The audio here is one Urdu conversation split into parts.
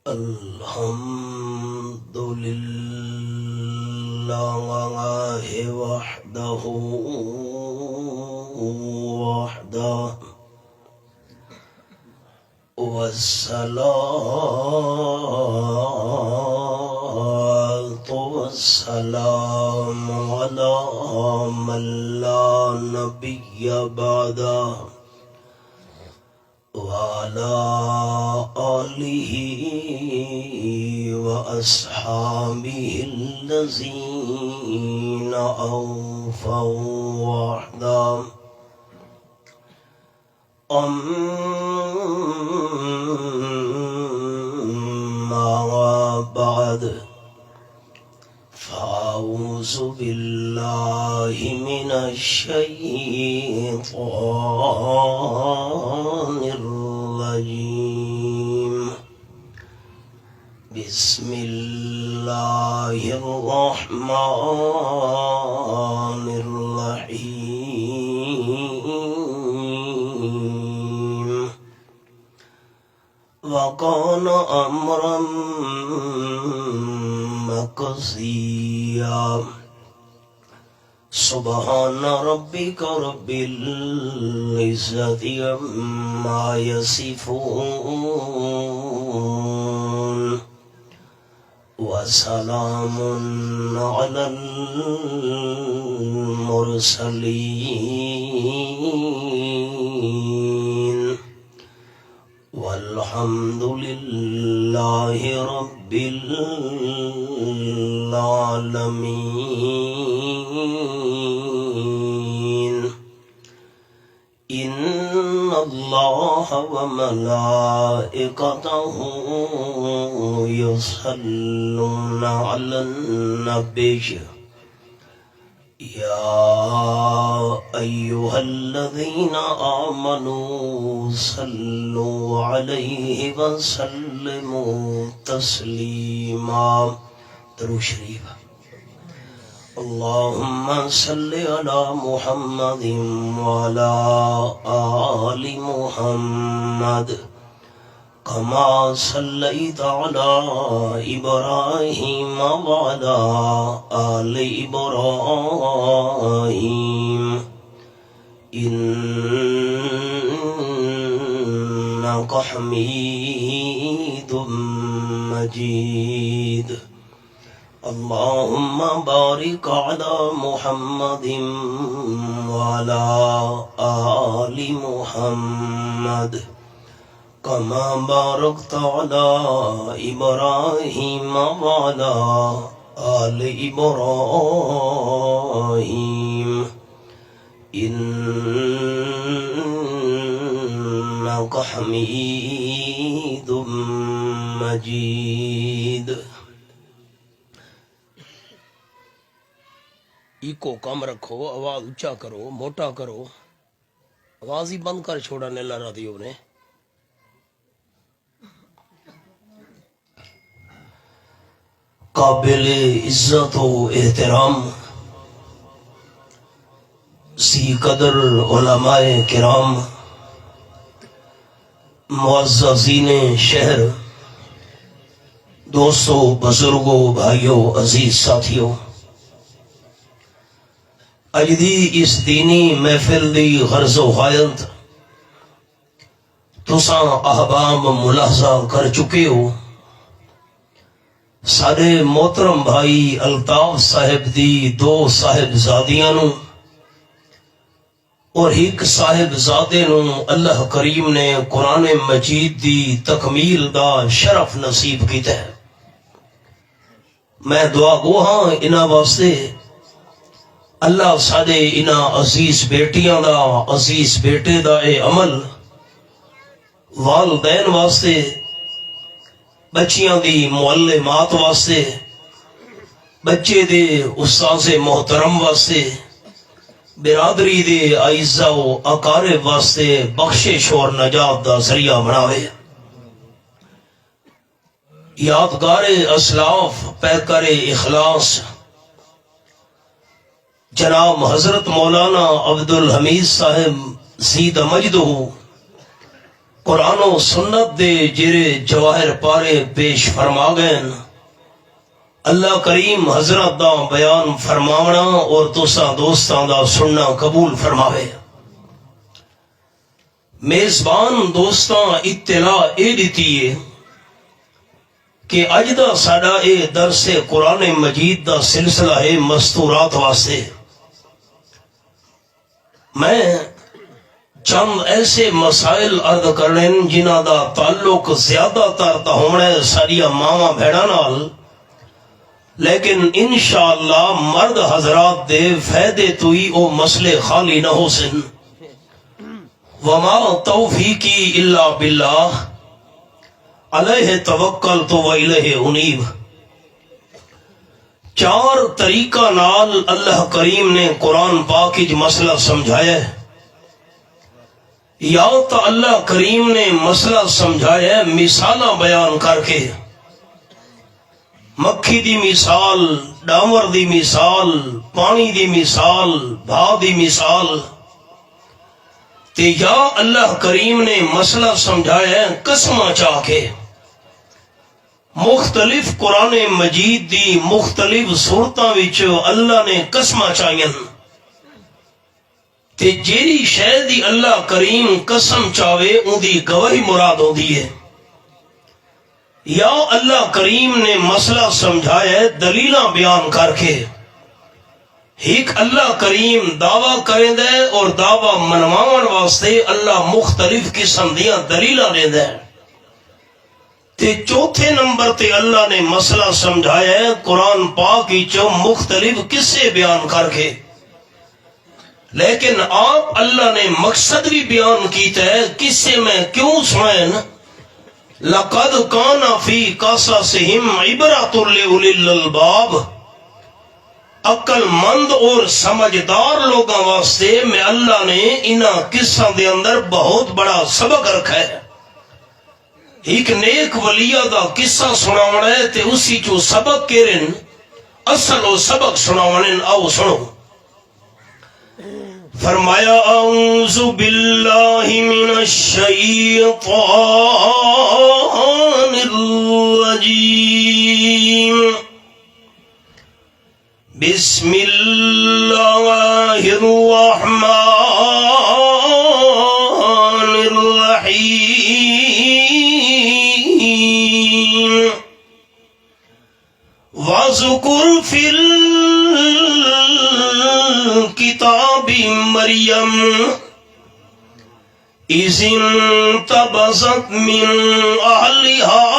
الحمد لله وحده والصلاة والسلام على من لا نبي بعده وعلى آله وأصحابه الذين أوفوا وحده أما بعد فأعوذ بالله من الشيطان الرجيم بسم الله الرحمن الرحيم وكان أمرا مقضيا سبحان ربك رب العزة عما يصفون وسلام على المرسلين والحمد لله رب العالمين إن الله وملائكته يصلون على النبي يا أيها الذين آمنوا صلوا عليه وسلموا تسليما درود شریف اللهم صل على محمد وعلى آل محمد كما صليت على إبراهيم وعلى آل إبراهيم إنك حميد مجيد اللهم بارك على محمد وعلى آل محمد كما باركت على إبراهيم وعلى آل إبراهيم إنك حميد مجيد ایکو کم رکھو آواز اونچا کرو موٹا کرو آواز ہی بند کر چھوڑا نیلا رادیو نے قابل عزت و احترام سی قدر علماء کرام معززین شہر دوستو بزرگوں بھائیوں عزیز ساتھیوں اج دی اس دینی محفل دی غرض و غایت تساں احباب ملاحظہ کر چکے ہو سارے محترم بھائی الطاف صاحب دی دو صاحبزادیاں نو اور ایک صاحبزادے نو اللہ کریم نے قرآن مجید دی تکمیل دا شرف نصیب کیتا ہے میں دعا گو ہاں انہاں واسطے اللہ سادے انہاں عزیز بیٹیاں دا عزیز بیٹے دا اے عمل والدین واسطے بچیاں دی معلمات واسطے بچے دے استاذ محترم واسطے برادری دے اعزاء و اقارب واسطے بخشش اور نجات دا ذریعہ بناوے۔ یادگار اسلاف پیکر اخلاص جناب حضرت مولانا عبدالحمید صاحب زید مجدہ قرآن و سنت دے جرے جواہر پارے پیش فرما گئے۔ اللہ کریم حضرت دا بیان فرماونا اور تساں دوستاں دا سننا قبول فرماوے۔ میزبان دوستاں اطلاع اے دیتی ہے کہ اج دا ساڈا اے درس قرآن مجید دا سلسلہ ہے مستورات واسطے۔ میں چند ایسے مسائل عرض کرنے جنہ دا تعلق زیادہ تر تا ہونا ہے ساریا ماواں بھیڑاں نال، لیکن انشاءاللہ مرد حضرات دے فائدے تو ہی او مسئلے خالی نہ ہو سن۔ وما توفیقی الا باللہ علیہ توکلت و الیہ انیب۔ چار طریقہ نال اللہ کریم نے قرآن پاک وچ مسئلہ سمجھایا ہے۔ یا تو اللہ کریم نے مسئلہ سمجھایا ہے مثالاں بیان کر کے، مکھی دی مثال، ڈامر دی مثال، پانی دی مثال، بھا دی مثال، تے یا اللہ کریم نے مسئلہ سمجھایا ہے قسمہ چاہ کے۔ مختلف قرآن مجید دی مختلف صورتاں وچ اللہ نے قسمہ چاہیاں، تے جیڑی شے دی اللہ کریم قسم چاہے اون دی گواہی مراد ہوندی ہے۔ یا اللہ کریم نے مسئلہ سمجھایا ہے دلیلاں بیان کر کے۔ ایک اللہ کریم دعویٰ کریں دے اور دعویٰ منواون واسطے اللہ مختلف قسم دیاں دلیلاں دیندا ہے۔ تے چوتھے نمبر تے اللہ نے مسئلہ سمجھایا ہے قرآن پاک وچ مختلف قصے بیان کر کے، لیکن آپ اللہ نے مقصد بھی بیان کیتا ہے قصے میں کیوں سنائیں۔ لَقَدْ كَانَ فِي قَصَصِهِمْ عِبْرَةٌ لِأُولِي الْأَلْبَابِ، عقل مند اور سمجھدار لوگاں واسطے میں اللہ نے انہاں قصوں دے اندر بہت بڑا سبق رکھا ہے۔ ایک نیک ولیہ دا قصہ سناونا ہے تے اسی چو سبق کیرن اصل و سبق سناونا، آؤ سنو۔ فرمایا اعوذ باللہ من الشیطان الرجیم، بسم اللہ الرحمن الرحیم۔ وَاذْكُرْ فِي الْكِتَابِ مَرْيَمَ إِذِ انتبذت من أهلها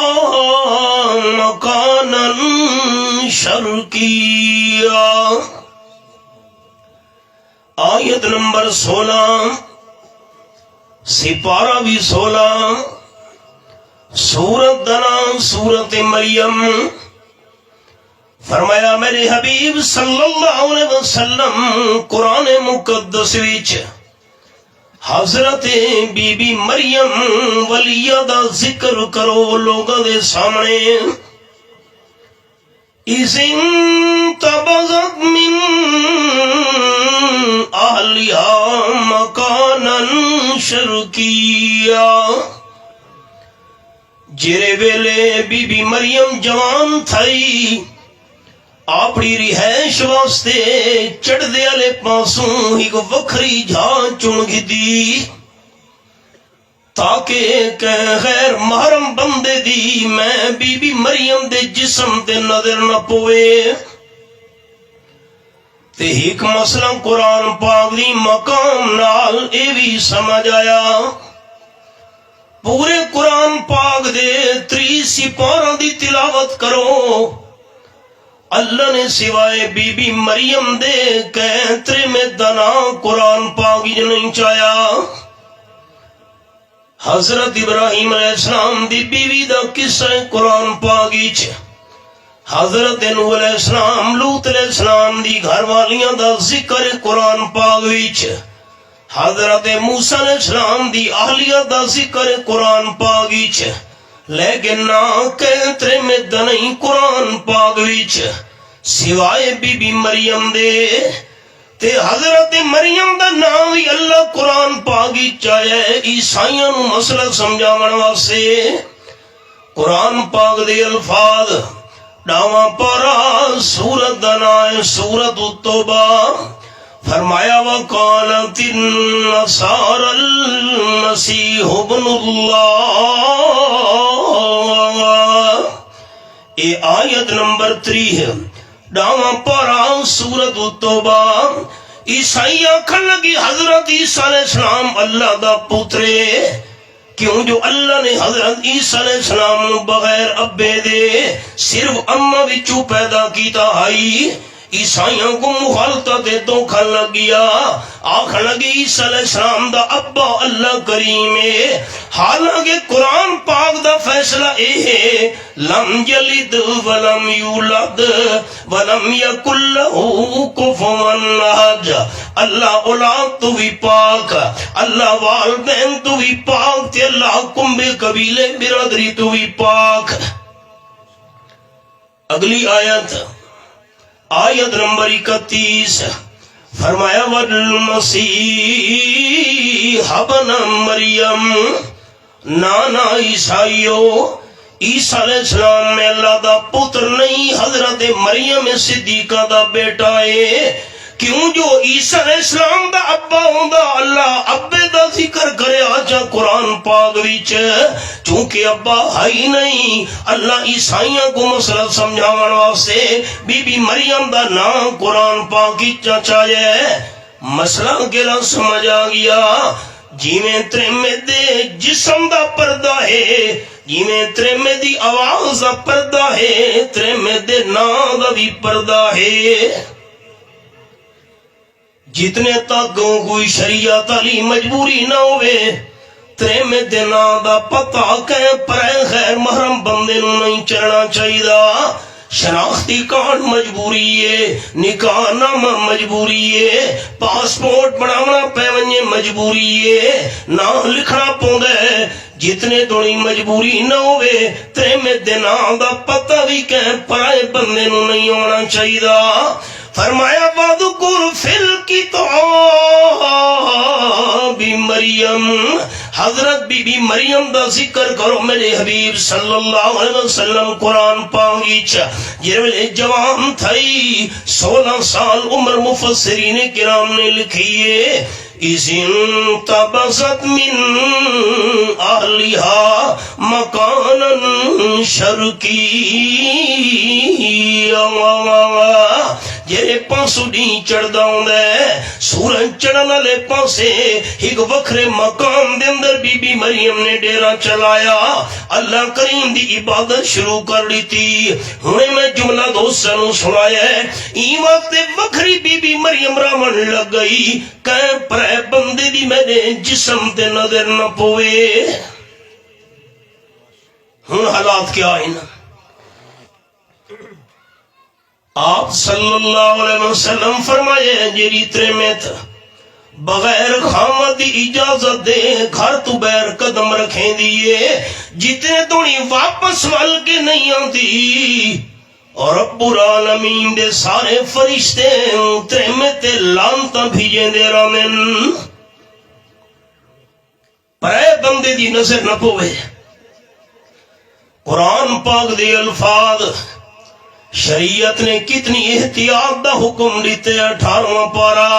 مكانا شرقيا۔ آیت نمبر 16، سپارہ بھی 16، سورت دنا سورت مریم۔ فرمایا میرے حبیب صلی اللہ علیہ وسلم قرآن مقدس وچ حضرت بی بی مریم ولیہ دا ذکر کرو لوگاں دے سامنے۔ اِذ انتبذت من اہلہا مکانا شرقیا، جرے ویلے بی بی مریم جوان تھائی اپنی رہائش واسطے چڑھدے والے پاسوں ایک وکھری جھاں چن گدی تاکہ کہ غیر محرم بندے دی میں بی بی مریم دے جسم تے نظر نہ پوے۔ تے ایک مسئلہ قرآن پاک دی مقام نال اے بھی سمجھ آیا۔ پورے قرآن پاک دے 30 سپارہ دی تلاوت کرو، اللہ نے سوائے بی بی مریم دے کینترے میں دنا قرآن پاک نہیں چایا۔ حضرت ابراہیم علیہ السلام دی بیوی دا قصہ قرآن پاک حضرت نوح علیہ السلام لوط علیہ السلام دی گھر والیاں دا ذکر قرآن پاک وچ، حضرت موسیٰ علیہ السلام دی اہلیہ دا ذکر قرآن پاک وچ، لیکن نہ کہترے میں نہیں قرآن پاک وچ سوائے بی بی مریم دے، تے حضرت مریم دا نام بھی اللہ قرآن پاک وچ آیا ہے عیسائیاں نو مسئلہ سمجھاون واسطے۔ قرآن پاک دے الفاظ ڈاواں پارا سورت دا نام سورت التوبہ، فرمایا وقالت النصارى المسیح ابن اللہ، اے آیت نمبر 3 ہے ڈاواں پارا سورت التوبہ۔ عیسائی آکھن لگی حضرت عیسیٰ علیہ السلام اللہ دا پترے، کیوں جو اللہ نے حضرت عیسیٰ علیہ السلام نو بغیر ابے دے صرف اماں وچوں پیدا کیتا ہائی۔ عیسائیوں کو مخالطت دھوکا لگ گیا، آخر لگی عیسیٰ علیہ السلام دا ابا اللہ کریم ہے، حالانکہ قرآن پاک دا فیصلہ اے ہے لم یلد ولم یولد ولم یکن لہ کفوا احد، اللہ اولاد تو بھی پاک، اللہ والدین تو بھی پاک، تے اللہ کنبے قبیلے برادری تو بھی پاک۔ اگلی آیت نمبر 31 فرمایا والمسیح ابن مریم، نانا عیسائیو عیسیٰ علیہ السلام میں اللہ دا پتر نہیں، حضرت مریم صدیقہ دا بیٹا ہے، کیوں جو عیسیٰ علیہ السلام دا ابا ہوندا اللہ ابے دا ذکر کرے آجا قرآن پاک وچ، چونکہ ابا ہائی نہیں، اللہ عیسائیاں کو مسئلہ سمجھاون واسطے بی بی مریم دا نام قرآن پاک وچ چاہے، مسئلہ گلا سمجھ آ گیا۔ جیویں تریمے دے جسم دا پردہ ہے، جیویں تریمے دی آواز دا پردہ ہے، تریمے دے نام دا بھی پردہ ہے۔ جتنے تک کوئی شریعت علی مجبوری نہ ہوئے، تریمے دینا دا پتہ کہیں پرے خیر محرم بندے نو نہیں چلنا چاہیے، شناختی کارڈ مجبوری ہے، نکاح نامہ مجبوری ہے، پاسپورٹ بناونا پیونجے مجبوری ہے، نام لکھنا پوندا ہے، جتنے دوڑی مجبوری نہ ہوئے تریمے دینا دا پتہ بھی کہیں پرے بندے نو نہیں ہونا چاہیے۔ فرمایا وَذْكُرْ فِي الْكِتَابِ مریم، حضرت بی بی مریم دا ذکر کرو میرے حبیب صلی اللہ علیہ وسلم قرآن پاک جیوے جوان تھائی 16 سال عمر مفسرین کرام نے لکھیے، اِذِ انْتَبَذَتْ مِنْ أَهْلِهَا مَكَانًا شَرْقِيًّا، جیرے پاسو ڈی چڑھ داؤں دے سورج چڑھنا لے پاسے ایک وکھرے مقام دے اندر بی بی مریم نے ڈیرا چلایا، اللہ کریم دی عبادت شروع کر لی تھی۔ ہونے میں جملہ دوستوں نے سنایا ہے، این وقت وکھری بی بی مریم رامن لگ گئی، کہیں پرے بندے دی میرے جسم تے نظر نہ پوے۔ ہن حالات کیا ہے نا، آپ صلی اللہ علیہ وسلم فرمائے جیری تریمیت بغیر خامد اجازت دے گھر تو بیر قدم رکھیں دیئے، جتنے تونی واپس وال کے نہیں آتی، اور رب العالمین دے سارے فرشتے تریمیت لانتا بھیجیں دے رامن، پرے بندے دی نظر نہ پوے۔ قرآن پاک دے الفاظ شریعت نے کتنی احتیاط دا حکم دیتے، 18واں پارا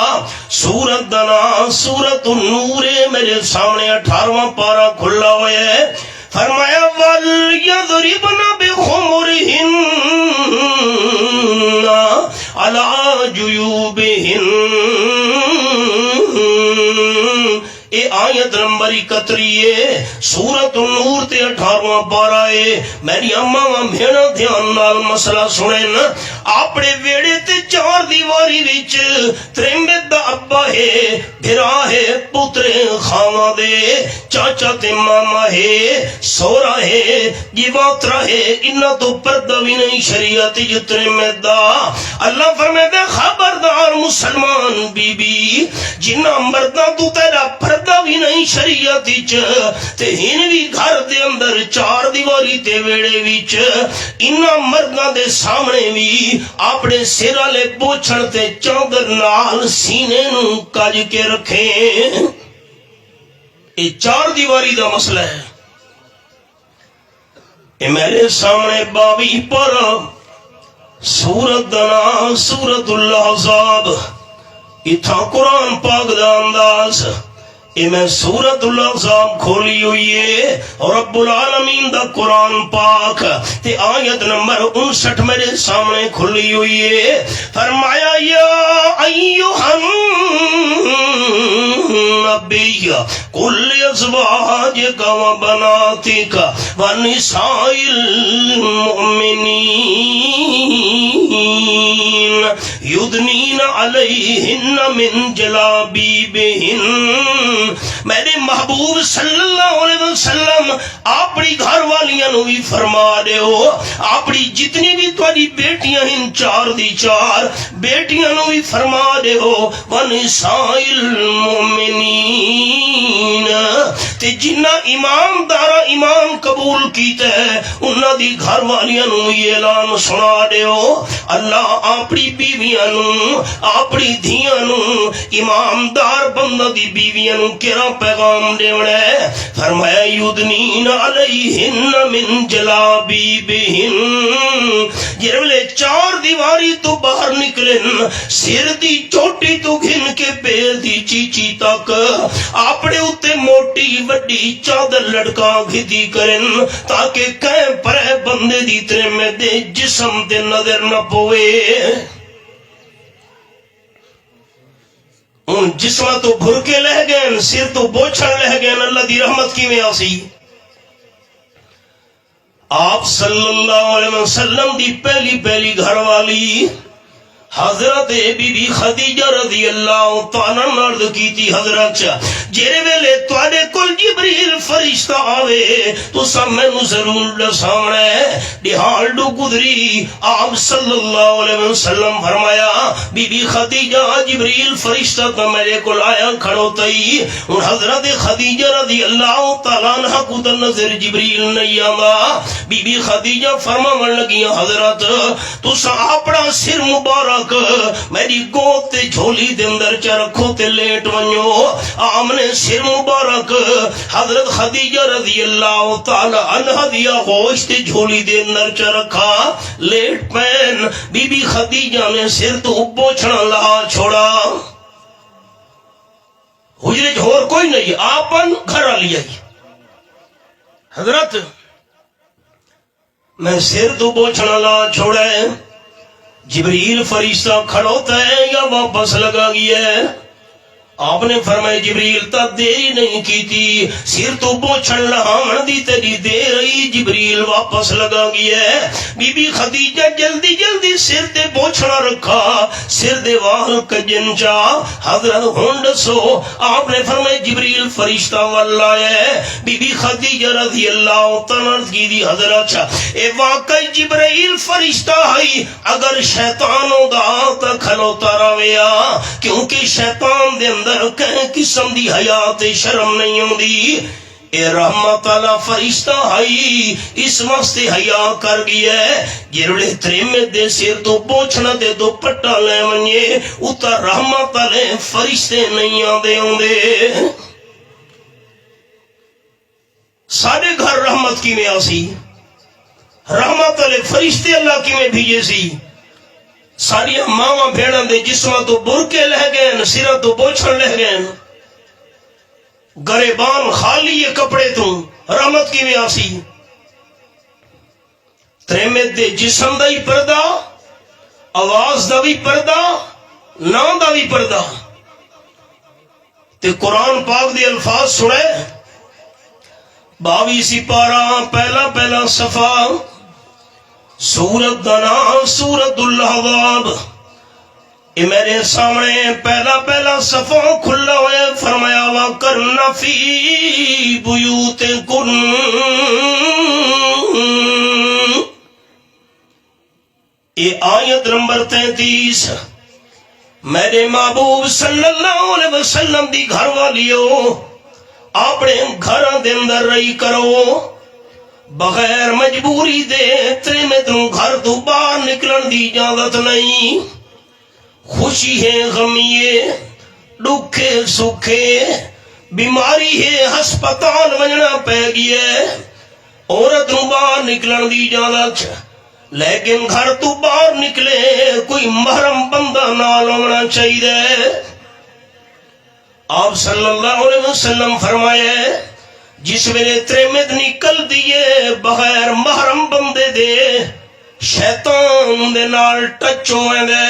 سورت دنا سورت النور میرے سامنے 18واں پارا کھلا ہوئے ہے، فرمایا وَلْيَضْرِبْنَ بِخُمُرِهِنَّ عَلَى جُيُوبِهِنَّ، اے آیت نمبر 31 سورت النور تے 18واں پارا ہے۔ میری اماں بھیڑا دھیان نال مسئلہ سنیں، اپنے ویڑے تے 4 دیواری وچ تریمے دا ابا ہے بھرا ہے پتر خاواں دے چاچا تے ماما ہے سورا ہے جیواترا ہے انہاں تو پردہ بھی نہیں شریعت جتنے میں دا اللہ فرمائے دے خبردار مسلمان بی بی جنہ مردہ تو تیرا پردہ بھی نہیں شریعت تے ہن بھی گھر دے اندر چار دیواری تے ویڑے وچ انہاں مرداں دے سامنے بھی اپنے سر والے پوچھن تے چادر نال سینے نو کج کے رکھیں یہ چار دیواری دا مسئلہ ہے یہ میرے سامنے بابی پر سورت دا نام سورت الاحزاب اتھا قرآن پاک دا انداز یہ میں سورت الاحزاب کھولی ہوئی ہے اور رب العالمین دا قرآن پاک تے آیت نمبر 59 میرے سامنے کھلی ہوئی ہے فرمایا یا ایوہ النبی قل ازواجک و بناتک و نساء المؤمنین یدنین علیہن من جلابیبہن میرے محبوب صلی اللہ علیہ وسلم اپنی گھر والیاں نو بھی فرما دے ہو اپنی جتنی بھی تواڈی بیٹیاں ہیں چار دی چار بیٹیاں نو بھی فرما دے ہو ونساء المؤمنین تے جنہ ایماندارا ایمان قبول کیتا ہے انہاں دی گھر والیاں نو یہ اعلان سنا دے ہو اللہ اپنی بیویاں نو اپنی دھیاں نو ایماندار بندہ دی بیویاں نو کیرا پیغام دیونا ہے فرمایا یدنین علیہن من جلابیبہن جرولے چار دیواری تو باہر نکلن سر دی چوٹی تو گھن کے پیر دی چیچی تک اپنے اتے موٹی وڈی چادر لڑکا گھدی کرن تاکہ کہیں پرے بندے دی ترے میں دے جسم دے نظر نہ پوے ان جسمہ تو بھر کے لہ گئن سر تو بوچھن لہ گئن اللہ دی رحمت کی میں آسی آپ صلی اللہ علیہ وسلم دی پہلی گھر والی حضرت بی بی خدیجہ رضی اللہ تعالیٰ نرد کی تھی حضرت جیرے ویلے توڑے کل جبریل فرشتہ آوے تو سب میں نو ضرور لسانے دیحال ڈو قدری آپ صلی اللہ علیہ وسلم فرمایا بی بی خدیجہ جبریل فرشتہ تو میرے کل آیا کھڑو تئی ان حضرت خدیجہ رضی اللہ تعالیٰ عنہ کو در نظر جبریل نہیں آما بی بی خدیجہ فرما لگیا حضرت تو سا اپنا سر مبارک میری گود تے جھولی دے اندر چا رکھو تے لیٹ ونیو آمنے سر مبارک حضرت خدیجہ رضی اللہ تعالی عنہ دیا گوشت تے جھولی دے اندر چا رکھا لیٹ پین بی بی خدیجہ نے سر تو پوچھنا لہا چھوڑا حجرے جھور کوئی نہیں آپن گھر آ لیا حضرت میں سر تو پوچھنا لہا چھوڑے جبریل فرشتہ کھڑوتا ہے یا واپس لگا گیا ہے آپ نے فرمایا جبریل تا دیری نہیں کی تھی سر تو پوچھن لہاں دی تیری دیر رہی جبریل واپس لگا گیا ہے بی بی خدیجہ جلدی سر تے پوچھنا رکھا سر دے وال کجن چا حضرت ہونڈ سو آپ نے فرمایا جبریل فرشتہ واللہ ہے بی بی خدیجہ رضی اللہ تنرد کی دی حضرت چا اے واقعی جبریل فرشتہ ہے اگر شیطانوں دا تا کھلوتا رویا کیونکہ شیطان دے اندر کہیں قسم دی حیات شرم نہیں ہوں دی اے رحمت اللہ فرشتہ ہائی اس وقت حیا کر گیا ہے جرڑے تریمے دے سیر تو پوچھنا دے دو پٹا لے منیے اتا رحمت اللہ فرشتے نہیں آدھے ہوں دے سارے گھر رحمت کی میں آسی رحمت اللہ فرشتے اللہ کی میں بھیجے سی ساری ماما بھیڑاں دے جسمہ تو برکے لہ گئے سرہ تو بوچھن لہ گئے گریبان خالی یہ کپڑے تو رحمت کی میں آسی تریمت دے جسم دا ہی پردہ آواز دا بھی پردہ نام دا بھی پردہ تے قرآن پاک دے الفاظ سنے 22 پارہ پہلا صفحہ سورت دنا سورت الاحزاب یہ میرے سامنے پہلا صفحہ کھلا ہوا ہے. فرمایا وَقَرْنَ فِي بُيُوتِكُنَّ. یہ آیت نمبر 33. میرے محبوب صلی اللہ علیہ وسلم دی گھر والیو اپنے گھراں دے اندر رہی کرو بغیر مجبوری دے. تیرے میں تنوں گھر تو باہر نکلن دی اجازت نہیں. خوشی ہے غمی ہے دکھے سکھے بیماری ہے ہسپتال وجنا پہ گیا عورت نوں باہر نکلن دی اجازت. لیکن گھر تو باہر نکلے کوئی محرم بندہ نال ہونا چاہیے. آپ صلی اللہ علیہ وسلم فرمایا جس ویلے ترمد نکل دیے بغیر محرم بندے دے شیطان دے نال ٹچ ہوئے دے.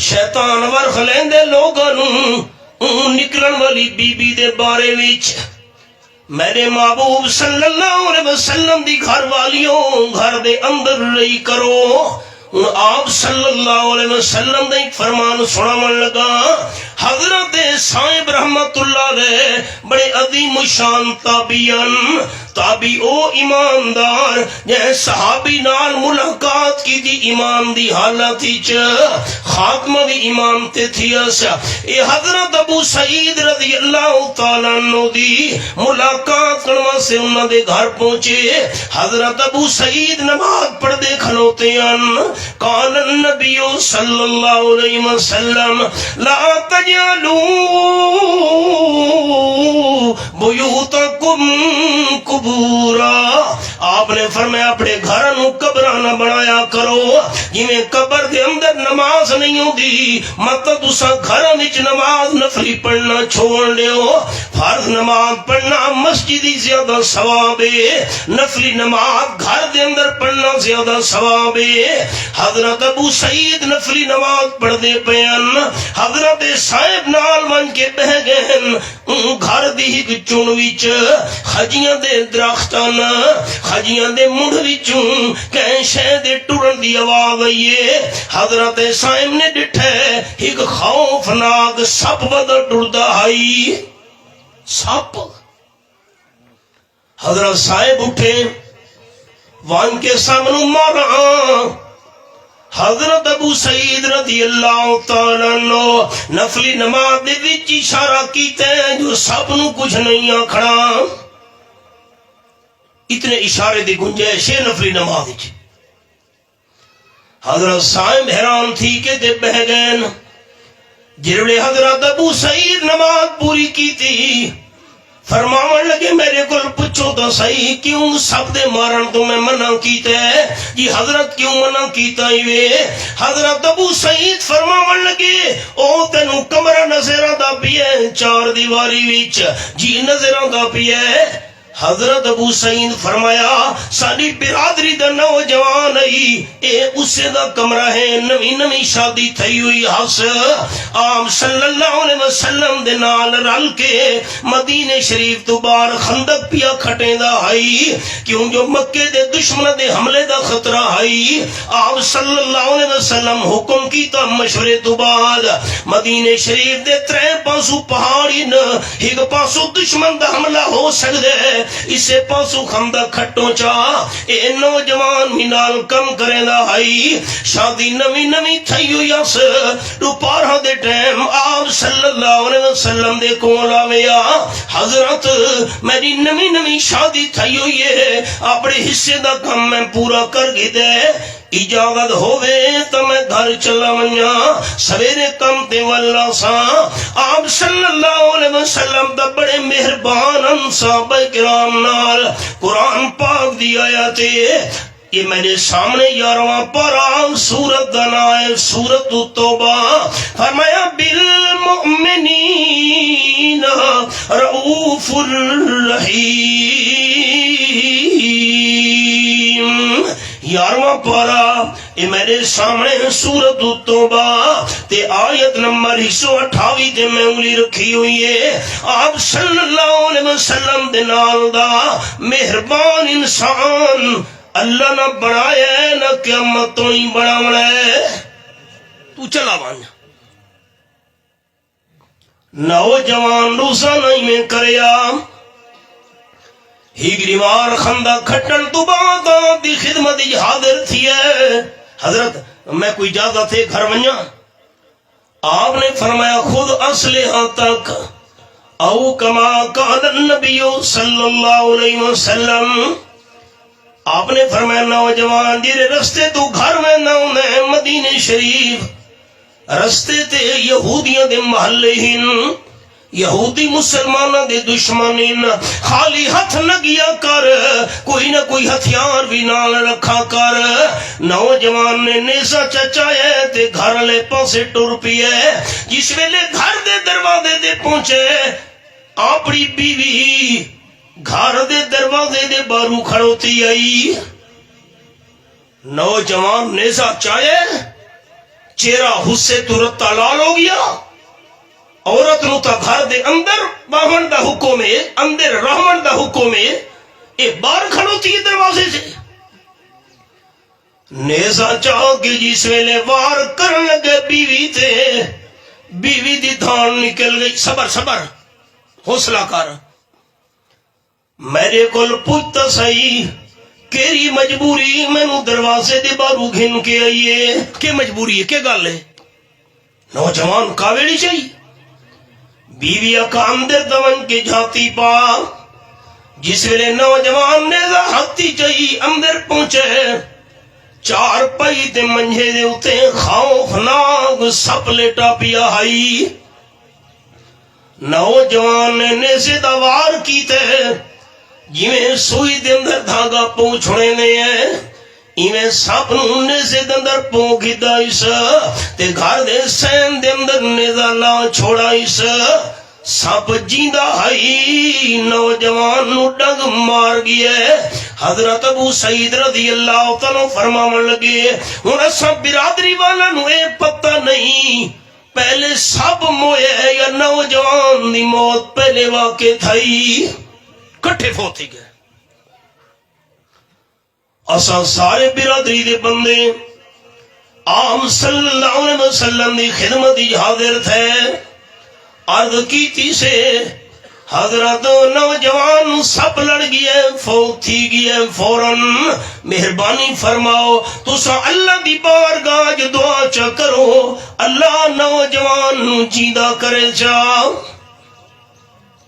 شیطان ورخ لیندے لوگاں نوں نکلن والی بی بی دے بارے وچ. میرے محبوب صلی اللہ علیہ وسلم دی گھر والیوں گھر دے اندر رہی کرو. آپ صلی اللہ علیہ وسلم دا ایک فرمان سناون لگا. حضرت صاحب رحمت اللہ علیہ بڑے عظیم شان تابعی او ایماندار جے صحابی نال ملاقات کی دی ایمان دی حالت وچ خاتمہ دی ایمان تے تھیس. اے حضرت ابو سعید رضی اللہ تعالی عنہ دی ملاقات کرن واسطے انہاں دے گھر پہنچے. حضرت ابو سعید نماز پڑھدے کھلوتے ہیں. قال النبی صلی اللہ علیہ وسلم لا تجعلوا بیوتکم قبورا. آپ نے فرمایا اپنے گھر نو قبراں نہ بنایا کرو. جویں قبر دے اندر نماز نہیں ہوندی مطلب تساں گھراں وچ نماز نفلی پڑھنا چھوڑ دیو. فرض نماز پڑھنا مسجد ہی زیادہ ثواب ہے. نفلی نماز گھر دے اندر پڑھنا زیادہ ثواب ہے. حضرت ابو سعید نفلی نماز پڑھ دے پیان. حضرت صاحب نال ون کے بہ گئے گھر دی ایک چون وچ خجیاں دے درختاں خجیاں دے منڈ وچوں کہیں شے دے ٹرن دی آواز آئی ہے. حضرت صاحب نے ڈٹھا ایک خوفناک سپ بدل ٹردا آئی. سپ. حضرت صاحب اٹھے وان کے سامنے مارا. حضرت ابو سعید رضی اللہ تعالیٰ عنہ نفلی نماز دے وچ اشارہ کیتے ہیں جو سب نو کچھ نہیں آکھنا. اتنے اشارے دی گنجائش ہے نفلی نماز وچ. حضرت صاحب حیران تھی کہ دے بہ گئے. جڑے حضرت ابو سعید نماز پوری کی تھی فرماون لگے میرے کو پوچھو تو صحیح کیوں سب دے مارن تو میں منع کیتا ہے جی حضرت کیوں منع کیتا ہی. حضرت ابو سعید فرماون لگے او تینوں کمرہ نظر آندا پیا چار دیواری وچ جی نظر آندا پیا. حضرت ابو سعید فرمایا ساری برادری دا نوجوان آئی اے اسے دا کمرہ ہے نوی شادی تھی ہوئی. ہس آپ صلی اللہ علیہ وسلم دے نال رل کے مدینے شریف تو باہر خندق پیا کھٹیں دا آئی کیوں جو مکے دے دشمن دے حملے دا خطرہ آئی. آپ صلی اللہ علیہ وسلم حکم کیتا مشورے تو بعد مدینے شریف دے ترے پاسو پہاڑی نہ ایک پاسو دشمن دا حملہ ہو سکدے اسے پاسو خندق کھٹوں چاہ اے نوجوان مینال کم کریں دا آئی. شادی نوی تھی ہوئی اس دوپہر دے ٹائم آپ صلی اللہ علیہ وسلم دے کول آویا. حضرت میری نوی شادی تھی ہوئی ہے اپنے حصے دا کم میں پورا کر گی دے اجازت ہوئے تو میں گھر چلا ونیا سویرے کم تے واللہ سا. آپ صلی اللہ علیہ وسلم دا بڑے مہربان صحابہ کرام نال قرآن پاک دی آیات یہ میرے سامنے 11واں پارہ سورت دا نام سورت التوبہ. فرمایا بالمؤمنین رؤوف الرحیم. 11واں پارہ یہ میرے سامنے سورت التوبہ تے آیت نمبر 128 تے میں انگلی رکھی ہوئی ہے. آپ صلی اللہ علیہ وسلم دے نال دا مہربان انسان اللہ نہ بنایا ہے نہ قیامت تو نہیں بناونا ہے. تو چلا ون نوجوان روزانہ میں کریا ہیگری مار خندہ کھٹن تو بعد آپ دی خدمت حاضر تھی ہے. حضرت میں کوئی اجازت ہے گھر ونجا؟ آپ نے فرمایا خود اسلحہ تک او کما قال النبی صلی اللہ علیہ وسلم. آپ نے فرمایا نوجوان جیرے رستے تو گھر میں نہ ہونے مدینہ شریف رستے تے یہودیاں دے محلے ہن یہودی مسلمانہ دے دشمنین خالی ہتھ نہ گیا کر کوئی نہ کوئی ہتھیار بھی نال رکھا کر. نوجوان نے نیزہ چچایا تے گھر لے پاسے ٹر پیے. جس ویلے گھر دے دروازے دے پہنچے اپنی بیوی گھر دے دروازے دے بارو کھڑوتی آئی. نوجوان نیزہ چاہے چہرہ حصے تو رتا لال ہو گیا. عورت نو تا گھر دے اندر باہن دا حکم ہے اندر رحمن دا حکم ہے اے باہر کھڑوتی ہے دروازے سے. نیزہ چاہ کے جس ویلے وار کرن لگے بیوی تے بیوی دی دھان نکل گئی. صبر صبر حوصلہ کر میرے کول پوچھتا سہی کیری مجبوری مینو دروازے دے بارو گھن کے آئیے کہ مجبوری ہے کہ گل ہے. نوجوان کاویڑی چاہیے بیوی اکا اندر دون کے جھاتی پا. جس ویلے نوجوان نے ہاتھی چاہیے اندر پہنچے چار پائی تے منجھے دے اتے خوفناک سپ لیٹا پیا ہائی. نوجوان نے نیزے دا وار کیتے جویں سوئی دے اندر دھاگا پوچھنے نے ایویں سپ نو نیزے دے اندر پونگی دائیس تے گھر دے سین دے اندر نیزہ لا چھوڑائیس. سپ جیندہ ہائی نوجوان نو ڈنگ مار گیا. حضرت ابو سعید رضی اللہ تعالیٰ فرماون لگے ہن اساں برادری والا نو اے پتہ نہیں پہلے سب موئے یا نوجوان دی موت پہلے واقع تھائی کٹھے فوتی گئے. اساں سارے برادری دے بندے عام صلی اللہ علیہ وسلم دی خدمت حاضر تھے. عرض کی تھی سے حضرت نوجوان سب لڑ گئے فوت تھی گئے فوراً مہربانی فرماؤ تسا اللہ دی بارگاہ جو دعا چا کرو اللہ نوجوان جیندہ کرے چا.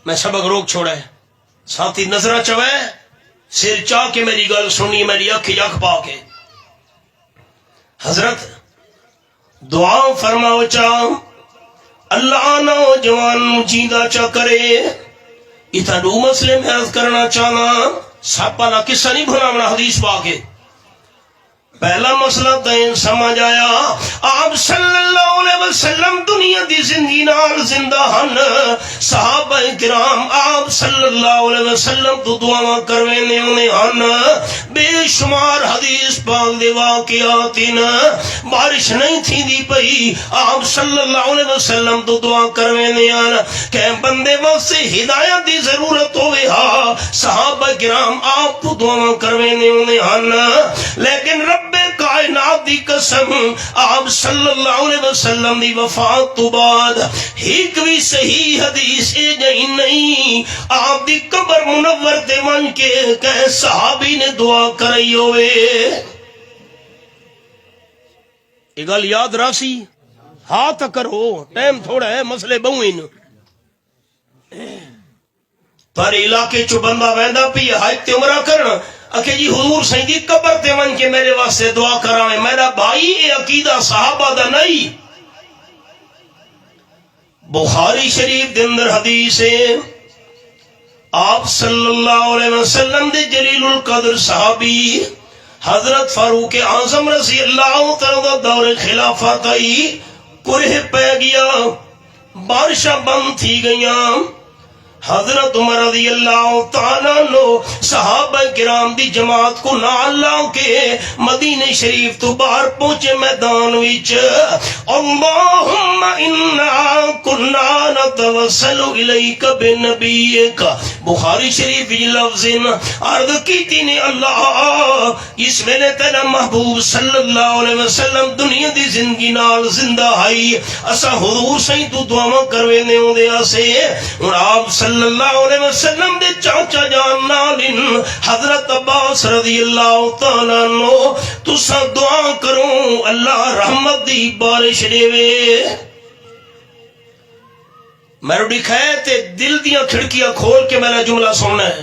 میں سبق روک چھوڑے ساتھی نظرہ چوے سر چاہ کے میری گل سنی میری اکھ پا کے. حضرت دعا فرماؤ چاہ اللہ نوجوان جیندہ چا کرے. اتنا دو مسئلے میں عرض کرنا چاہنا سب پالا قصہ نہیں بھناونا حدیث پا کے. پہلا مسئلہ تین سمجھ آیا آپ صلی اللہ علیہ وسلم دنیا دی زندگی نال زندہ ہن. صحابہ کرام آپ صلی اللہ علیہ وسلم تو دعا کروینے انہیں ہن. بے شمار حدیث پاک دے واقعات بارش نہیں تھی دی پئی آپ صلی اللہ علیہ وسلم تو دعا کروینے ہن کہ بندے واسطے ہدایت دی ضرورت ہوئے ہا. صحابہ کرام آپ تو دعا کروینے انہیں ہن لیکن رب کائنات دی قسم آپ صلی اللہ علیہ وسلم دی وفات تو بعد ایک بھی صحیح حدیث جہی نہیں آپ دی قبر منور تے من کے کہ صحابی نے دعا کرائی ہوئے. یہ گل یاد راسی ہاتھ کرو ٹائم تھوڑا ہے مسئلے بہوین پر علاقے چو بندہ ویندا پی حج تے عمرہ کرنا کہ جی حضور سیدی قبر تے من کے میرے واسطے دعا کرائیں. میرا بھائی اے عقیدہ صحابہ دا نہیں. بخاری شریف دے اندر حدیث ہے آپ صلی اللہ علیہ وسلم دے جلیل القدر صحابی حضرت فاروق اعظم رضی اللہ تعالیٰ دور خلافت آئی کرہ پہ گیا بارشاں بند تھی گئیاں. حضرت عمر رضی اللہ تعالیٰ عنہ صحابہ کرام دی جماعت کو نال لا کے مدینہ شریف تو باہر پہنچے میدان وچ اللہم انا کنا نتوسل الیک بنبیک بخاری شریف یہ لفظ عرض کی نے اللہ اس ویلے تیرا محبوب صلی اللہ علیہ وسلم دنیا دی زندگی نال زندہ آئی اسا حضور سہی تو دعاواں کروے نے ہوندے اسے اور آپ صلی اللہ علیہ وسلم دے چاچا جان نال حضرت عباس رضی اللہ تعالیٰ عنہ تسا دعا کرو اللہ رحمت دی بارش دے وے میرے دکھائے تے دل دیاں کھڑکیاں کھول کے میرا جملہ سننا ہے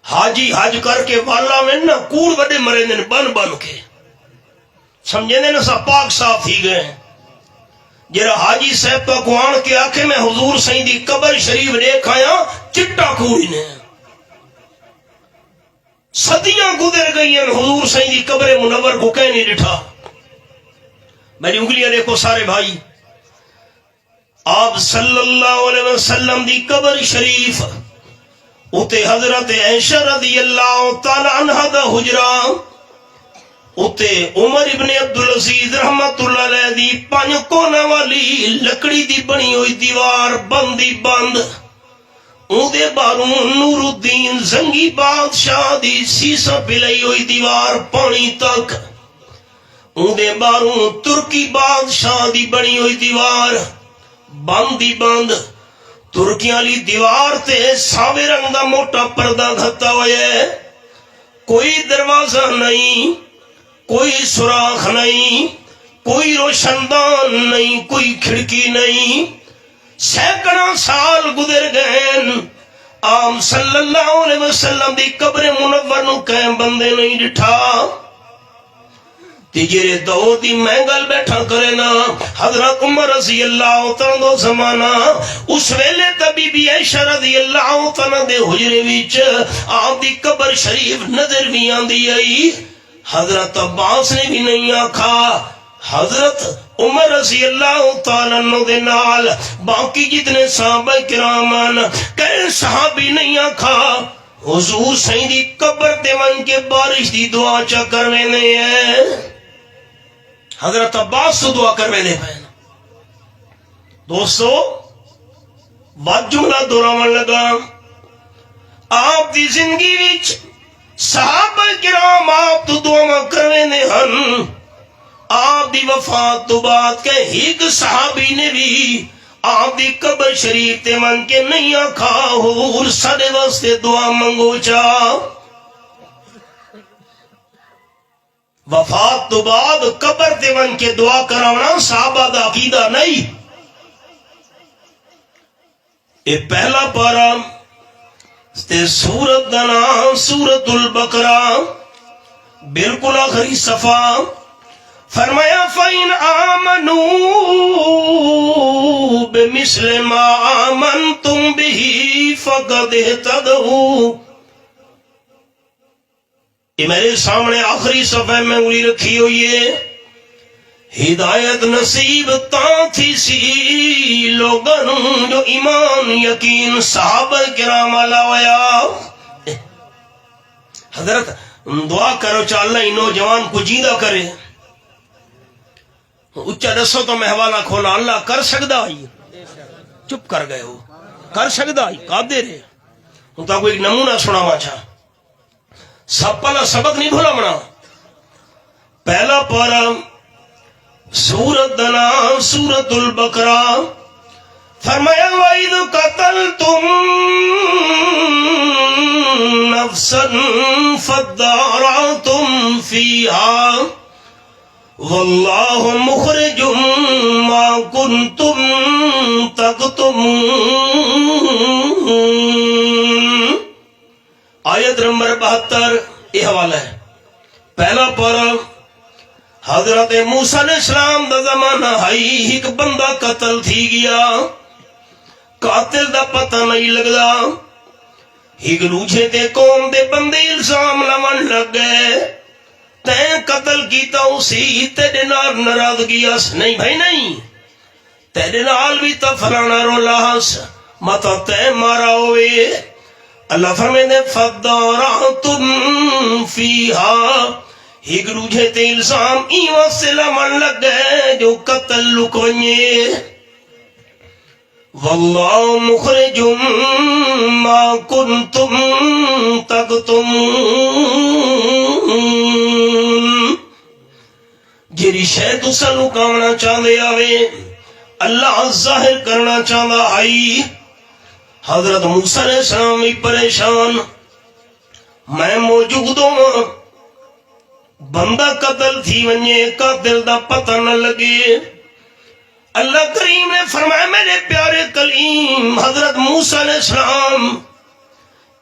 حاجی حج کر کے والا میں نا کوڑ بڑے مرے نے بن بن کے سمجھے نے سا پاک صاف تھی گئے جرا حاجی صاحب پاک آن کے آکھے میں حضور سائیں دی قبر شریف دیکھ آیا چٹا کوڑی نے صدیاں گزر گئی ہیں حضور سائیں دی قبر منور کو کہیں نہیں ڈٹھا میری انگلیاں دیکھو سارے بھائی آپ صلی اللہ علیہ وسلم دی قبر شریف اتے حضرت عائشہ رضی اللہ تعالی عنہ دا حجرہ اتے عمر ابن عبدالعزیز رحمت اللہ علیہ دی پانچ کونا والی لکڑی دی بنی ہوئی دیوار بندی بند اودے باروں نور الدین زنگی بادشاہ دی سیسا پلائی ہوئی دیوار پانی تک اودے باروں ترکی بادشاہ دی بنی ہوئی دیوار بندی بند ترکیاں لی دیوار تے ساوے رنگ دا موٹا پردہ گھتا ہوئے ہے کوئی دروازہ نہیں کوئی سوراخ نہیں کوئی روشندان نہیں کوئی کھڑکی نہیں سینکڑوں سال گزر گئے عام صلی اللہ علیہ وسلم دی قبر منور نو کہیں بندے نہیں ڈٹھا تیجرے دو دی مہنگل بیٹھا کرے نا حضرت عمر رضی اللہ تعالیٰ زمانہ اس ویلے تبھی بھی عائشہ رضی اللہ تعالیٰ دے حجرے وچ آپ دی قبر شریف نظر بھی آندی آئی حضرت عباس نے بھی نہیں آکھا حضرت عمر رضی اللہ تعالیٰ عنہ دے نال باقی جتنے صحابہ کرام کہیں صحابی نہیں آکھا حضور سائیں دی قبر تے من کے بارش دی دعا چا کروے نہیں ہے حضرت عباس تو دعا کروے دے پہن دوستو بات جملہ دوراون لگا آپ دی زندگی وچ صحابہ کرام آپ تو دعا کروے نے ہن آپ دی وفات تو بعد کہ ایک صحابی نے بھی آپ دی قبر شریف تے من کے نہیں آکھا حضور ساڈے واسطے دعا منگو چا وفات تو بعد قبر تے من کے دعا کراونا صحابہ دا عقیدہ نہیں اے پہلا پارا تے سورت دا نام سورت البقرہ بالکل آخری صفحہ فرمایا فَإِنْ آمَنُوا بِمِثْلِ مَا آمَنْتُمْ بِهِ فَقَدْ اهْتَدَوْا یہ میرے سامنے آخری صفحہ میں انگلی رکھی ہوئی ہے ہدایت نصیب تاں تھی سی لوگن جو ایمان یقین صحابہ کرام علاویا حضرت دعا کرو چا اللہ ان نوجوان کو جیندہ کرے اچھا دسو تو میں حوالہ کھولا اللہ کر سکدا آئی چپ کر گئے ہو کر سکدا آئی قادر ہے ہوں تا کوئی نمونہ سنا ماچا سب پہلا سبق نہیں بھولا منا پہلا پارا سورت دنا سورت البقرہ فرمایا وَإِذْ قَتَلْتُمْ نَفْسًا فَادَّارَأْتُمْ فِيهَا وَاللَّهُ مُخْرِجٌ مَا كُنْتُمْ تَكْتُمُونَ آیت نمبر 72 یہ حوالہ ہے پہلا پارا حضرت موسیٰ علیہ السلام دا زمانہ ہائی ایک بندہ قتل تھی گیا قاتل دا پتہ نہیں لگدا ایک لوچے تے قوم دے بندے الزام لمن لگ گئے تین قتل کیتا اسی تیرے نال ناراضگی اس نہیں بھائی نہیں تیرے نال بھی تا فلانا رولا ہس مت تے مارا ہوئے اللہ فرمیندے فداراتم فیہا ایک روجھے تے الزام ایوہ سے لمن لگ گئے جو قتل لکوئے واللہ مخرج ما کنتم تکتمون جیری شے تسا لکاونا چاندے آوے اللہ ظاہر کرنا چاندہ آئی حضرت موسیٰ علیہ السلام بھی پریشان میں موجود ہوں بندہ قتل تھی ونجے قاتل دا پتہ نہ لگے اللہ کریم نے فرمایا میرے پیارے کلیم حضرت موسیٰ علیہ السلام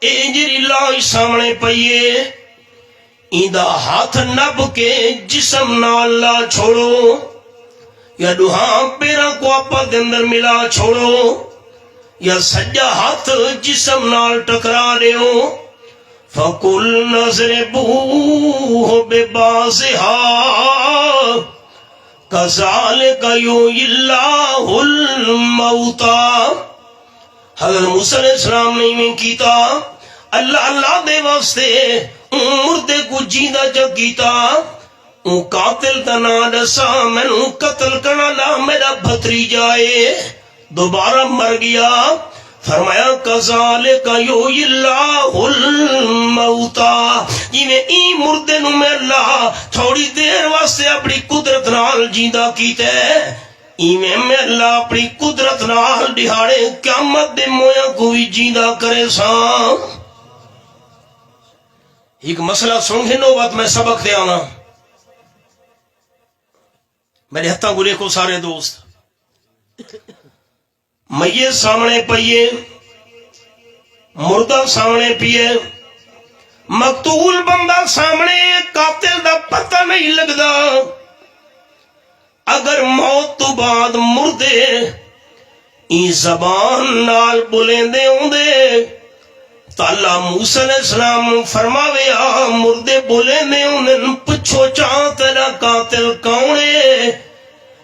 اے جری لائی سامنے پئیے ایندہ ہاتھ نب کے جسم نال لا چھوڑو یا دوہاں پیرا کو اپا دندر ملا چھوڑو یا سجا ہاتھ جسم نال ٹکرا دیو فَقُلْ نَضْرِبُوهُ بِبَعْضِهَا كَذَلِكَ يُحْيِي اللَّهُ الْمَوْتَى حضرت موسیٰ علیہ السلام نے میں کیتا اللہ دے واسطے مردے کو جیندہ جا کیتا قاتل تنا دسا میں قتل کرنا لا میرا بھتری جائے دوبارہ مر گیا فرمایا کذالک یحیی اللہ الموتى جویں ای مردے نو میں اللہ تھوڑی دیر واسطے اپنی قدرت نال جیندا کیتا ہے ایویں میں اللہ اپنی قدرت نال دہاڑے قیامت دے مویا کو بھی جیندا کرے ساں ایک مسئلہ سن کے نوبت میں سبق دے آنا میرے ہتھا گلے کو سارے دوست میت سامنے پئیے مردہ سامنے پیے مقتول بندہ سامنے قاتل دا پتہ نہیں لگدا اگر موت تو بعد مردے ای زبان نال بولندے ہوندے تو اللہ موسیٰ علیہ السلام فرماوے مردے بولندے ہوندے پچھو چاہ تیرا قاتل کونے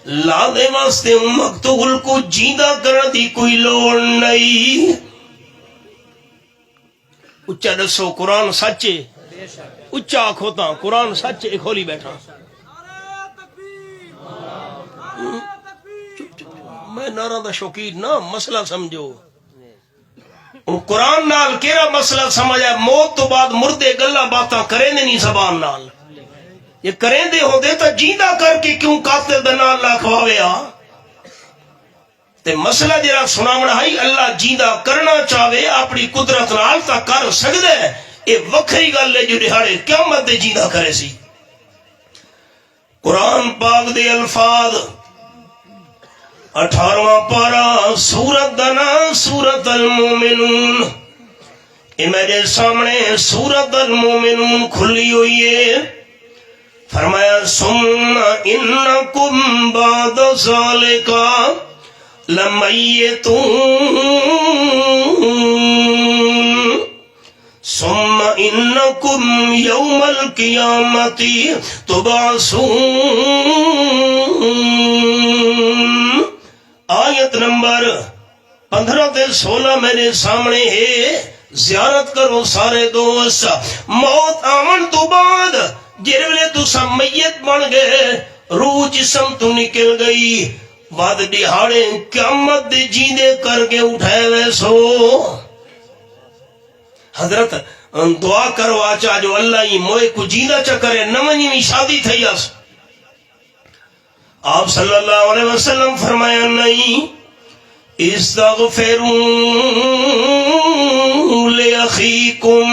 لا دے واسطے مقتول کو جیندہ کرنے دی کوئی لوڑ نہیں اچھا دسو قرآن سچے اچھا کھوتا قرآن سچے کھولی بیٹھا میں نعرہ دا شوقین نا مسئلہ سمجھو قرآن نال کیرا مسئلہ سمجھا موت تو بعد مردے گلہ باتاں کریں دے نہیں زبان نال یہ کریں دے ہو دے تا جیندہ کر کے کیوں قاتل دنا اللہ کھواوے تے مسئلہ جرا سناونا ہے اللہ جیندہ کرنا چاہوے اپنی قدرت نال تا کر سکدے اے وکھری گل ہے جو دہاڑے قیامت دے جیندہ کرے سی قرآن پاک دے الفاظ 18واں پارا سورت دنا سورت المومنون اے میرے سامنے سورت المومنون کھلی ہوئی ہے فرمایا ثم انکم بعد ذالک لمیتون ثم انکم یوم القیامت تبعثون آیت نمبر 15 تے 16 میرے سامنے ہے زیارت کرو سارے دوست موت آمن تو بعد جرولے تو سب میت بن گئے روح جسم تو نکل گئی بعد دہاڑے قیامت دے جیندے کر کے اٹھائے ویسو حضرت دعا کرو آچا جو اللہ ہی موئے کو جیندہ چا کرے نمانی میں شادی تھی اس آپ صلی اللہ علیہ وسلم فرمایا نہیں استغفروا لأخیکم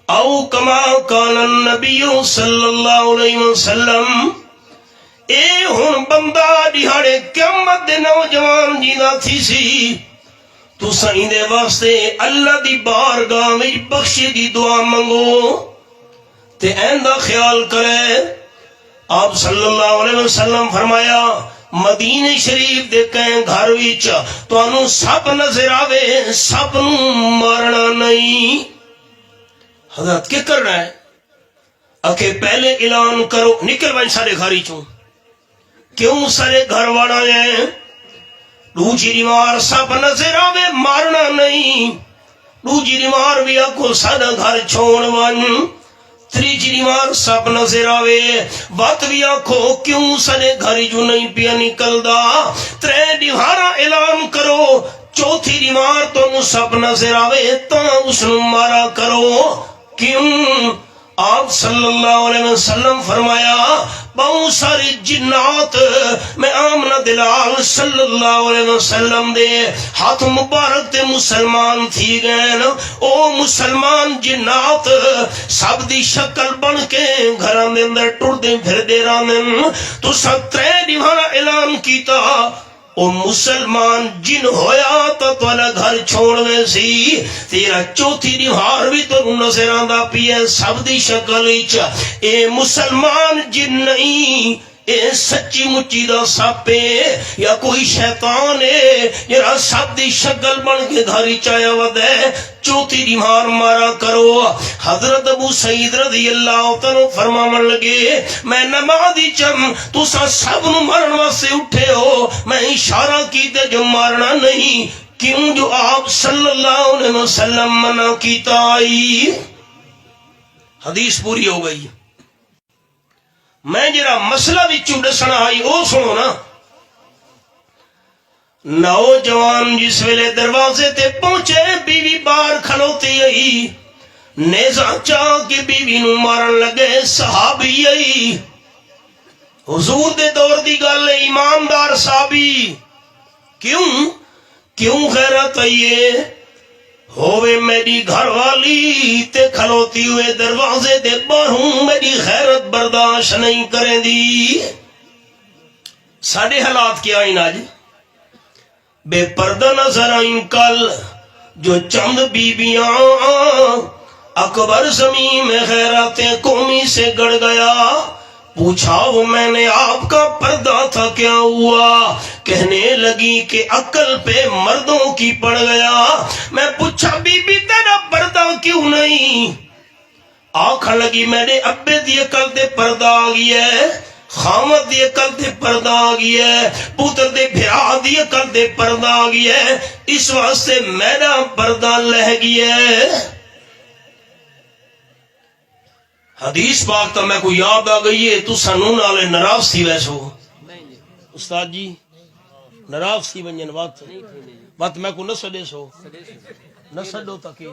او کما کان النبی صلی اللہ علیہ وسلم اے ہن بندہ دیہاڑے قیامت دے نوجوان جیندہ تھی سی تو سائیں دے واسطے اللہ دی بارگاہ وچ بخشی دی دعا منگو تے ایندہ خیال کرے آپ صلی اللہ علیہ وسلم فرمایا مدینہ شریف دے کہیں گھر وچ تانوں سب نظر آوے سب نوں مارنا نہیں حضرت کیا کرنا ہے اکھے پہلے اعلان کرو نکل بائیں سارے گھری چوں کیوں سارے گھر واڑا ہیں دوجی مار سب نظر آوے مارنا نہیں، دوجی مار بھی آکو ساڈا گھر چھوڑ ون، تیجی مار سب نظر آوے بات بھی آکھو کیوں سنے گھر جو نہیں پیا نکلدا، ترے دیوارا اعلان کرو، چوتھی دیوار تو سب نظر آوے تا اس نو مارا کرو، کیوں؟ آپ صلی اللہ علیہ وسلم فرمایا بہت ساری جنات میں آمنہ دلال صلی اللہ علیہ وسلم دے ہاتھ مبارک تے مسلمان تھی گئے، او مسلمان جنات سب دی شکل بن کے گھران دے اندر ٹر دے پھر دے رانن، تو سب ترے دیوارا اعلان کیتا او مسلمان جن ہویا تو توالا گھر چھوڑ میں سی، تیرا چوتھی دیوار بھی تو نظر آندا پی ہے سب دی شکل وچ، اے مسلمان جن نہیں، اے سچی مچی دا سپے یا کوئی شیطان ہے جرا سب دی شکل بن کے گھر چایا ودے، چوتھی دیوار مارا کرو۔ حضرت ابو سعید رضی اللہ تعالیٰ فرماون لگے میں نمازی چم تسا سب نو مرن واسطے اٹھے ہو، میں اشارہ کیتے جو مارنا نہیں، کیوں؟ جو آپ صلی اللہ علیہ وسلم منع کیتا آئی۔ حدیث پوری ہو گئی۔ میں جرا مسئلہ وچوں دسنا آئی او سنو نا۔ نوجوان جس ویلے دروازے تے پہنچے بیوی باہر کھلوتی آئی، نیزہ چاہ کے بیوی نو مارن لگے صحابی آئی، حضور دے دور دی گل ایماندار صحابی، کیوں غیرت آئیے ہووے میری گھر والی تے کھلوتی ہوئے دروازے دے باہروں میری غیرت برداشت نہیں کریں دی۔ ساڑھے حالات کیا آئین آج بے پردہ نظر آئیں کل، جو چند بیبیاں اکبر زمین میں غیرتیں قومی سے گڑ گیا، پوچھا وہ میں نے آپ کا پردہ تھا کیا ہوا، کہنے لگی کہ عقل پہ مردوں کی پڑ گیا۔ میں پوچھا بی بی تیرا پردہ کیوں نہیں، آنکھا لگی میرے ابے دی عقل تے پردہ آگئی ہے، خامد دی عقل تے پردہ آگئی ہے، پوتر دے بھرا دی عقل تے پردہ آگئی ہے، اس واسطے میرا پردہ لہ گئی ہے۔ حدیث پاک تو میں کو یاد آ گئی ہے، تو سنون آلے نراف سی ویسو استاد جی نراف سی ونجن بات میں کو نہ سڑے سو نہ سڑو تاکہ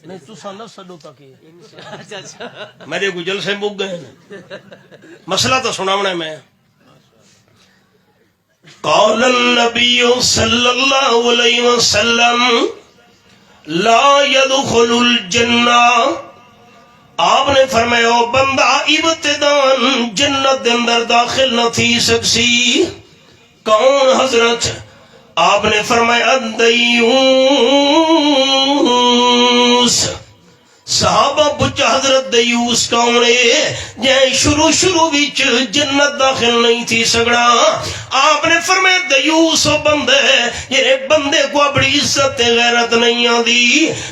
نہیں تو سا نہ سڑو تاکہ میرے کو جلسے مک گئے مسئلہ تو سناونا ہے میں۔ قال النبی صلی اللہ علیہ وسلم لا يدخل الجنہ، آپ نے فرمایا او بندہ ابتدان جنت دے اندر داخل نہ تھی سکسی۔ کون حضرت؟ آپ نے فرمایا دیوس۔ صحابہ پوچھا حضرت دیوس کون ہے جائیں شروع وچ جنت داخل نہیں تھی سگڑا؟ آپ نے فرمایا دیوس و بندے یہ بندے کو بڑی عزت غیرت نہیں آدی،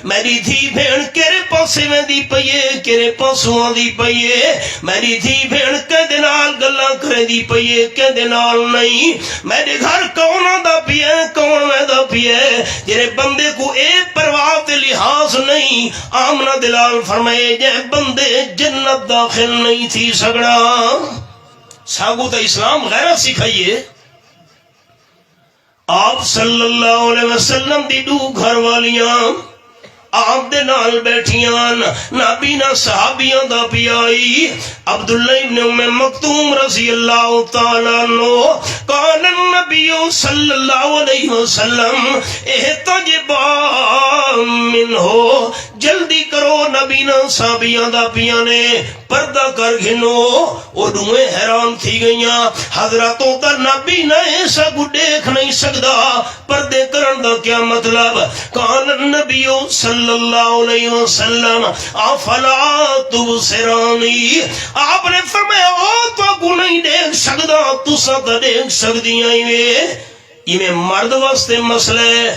میری دھی بھین کیرے پاسے میں دی پئیے کیرے پاسوں آدی پئیے، میری دھی بھین کہ دنال گلہ کرے دی پئیے کہ دنال نہیں، میرے گھر کون آدھا پیے کون ویدہ پیے، یہ بندے کو اے پرواہ تے لحاظ نہیں۔ آمنہ دلال فرمائے جے بندے جنت داخل نہیں تھی سگڑا۔ ساگو تا اسلام غیرت سکھائیے۔ آپ صلی اللہ علیہ وسلم دی دو گھر والیاں آپ دے نال بیٹھیاں، نابینا صحابیاں دا پیائی عبداللہ ابن ام مکتوم رضی اللہ تعالیٰ عنہ۔ قال النبی صلی اللہ علیہ وسلم احتجبا منہو، جلدی کرو نبینا صحابیاں دا پیاں نے پردہ کر گھنو۔ وہ دوئے حیران تھی گئیاں، حضرتوں کا نبی نہ ایسا کو دیکھ نہیں سکتا، پردے کرن دا کیا مطلب؟ قال النبی صلی اللہ علیہ وسلم افلا تبصرانی، آپ نے فرمایا او تو کو نہیں دیکھ سکتا تو ساتھ دیکھ سکتی آئیوے۔ میں مرد واسطے مسئلے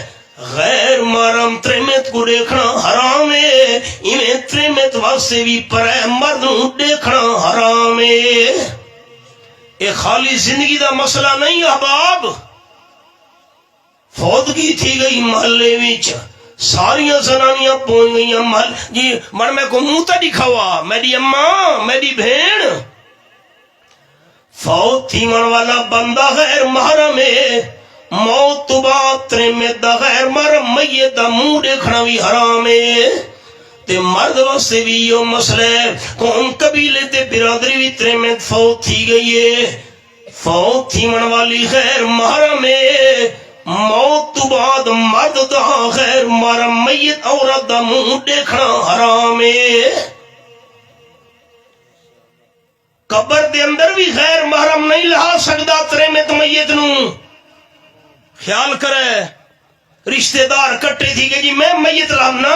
غیر محرم تریمت کو دیکھنا حرام ہے، انہیں تریمت واسطے بھی پرے مرد دیکھنا حرام ہے۔ ایک خالی زندگی دا مسئلہ نہیں احباب، فوتگی تھی گئی محلے وچ ساریاں زنانیاں پہنچ گئی محل جی من میں کو منہ تا دکھاوا میری اماں میری بہن فوت تھی من والا بندہ غیر محرم ہے موت تو بعد ترے میں دا غیر محرم میت دا منہ دیکھنا بھی حرام ہے تے مرد واسطے بھی یہ مسئلہ ہے قوم قبیلے تے برادری بھی ترے میں فوت تھی گئی ہے فوت تھی من والی غیر محرم ہے موت تو بعد مرد دا غیر محرم میت عورت دا منہ دیکھنا حرام ہے قبر دے اندر بھی غیر محرم نہیں لہا سکدا ترے میں میت نو خیال کرے رشتہ دار کٹے تھی کہ جی میں میت لانا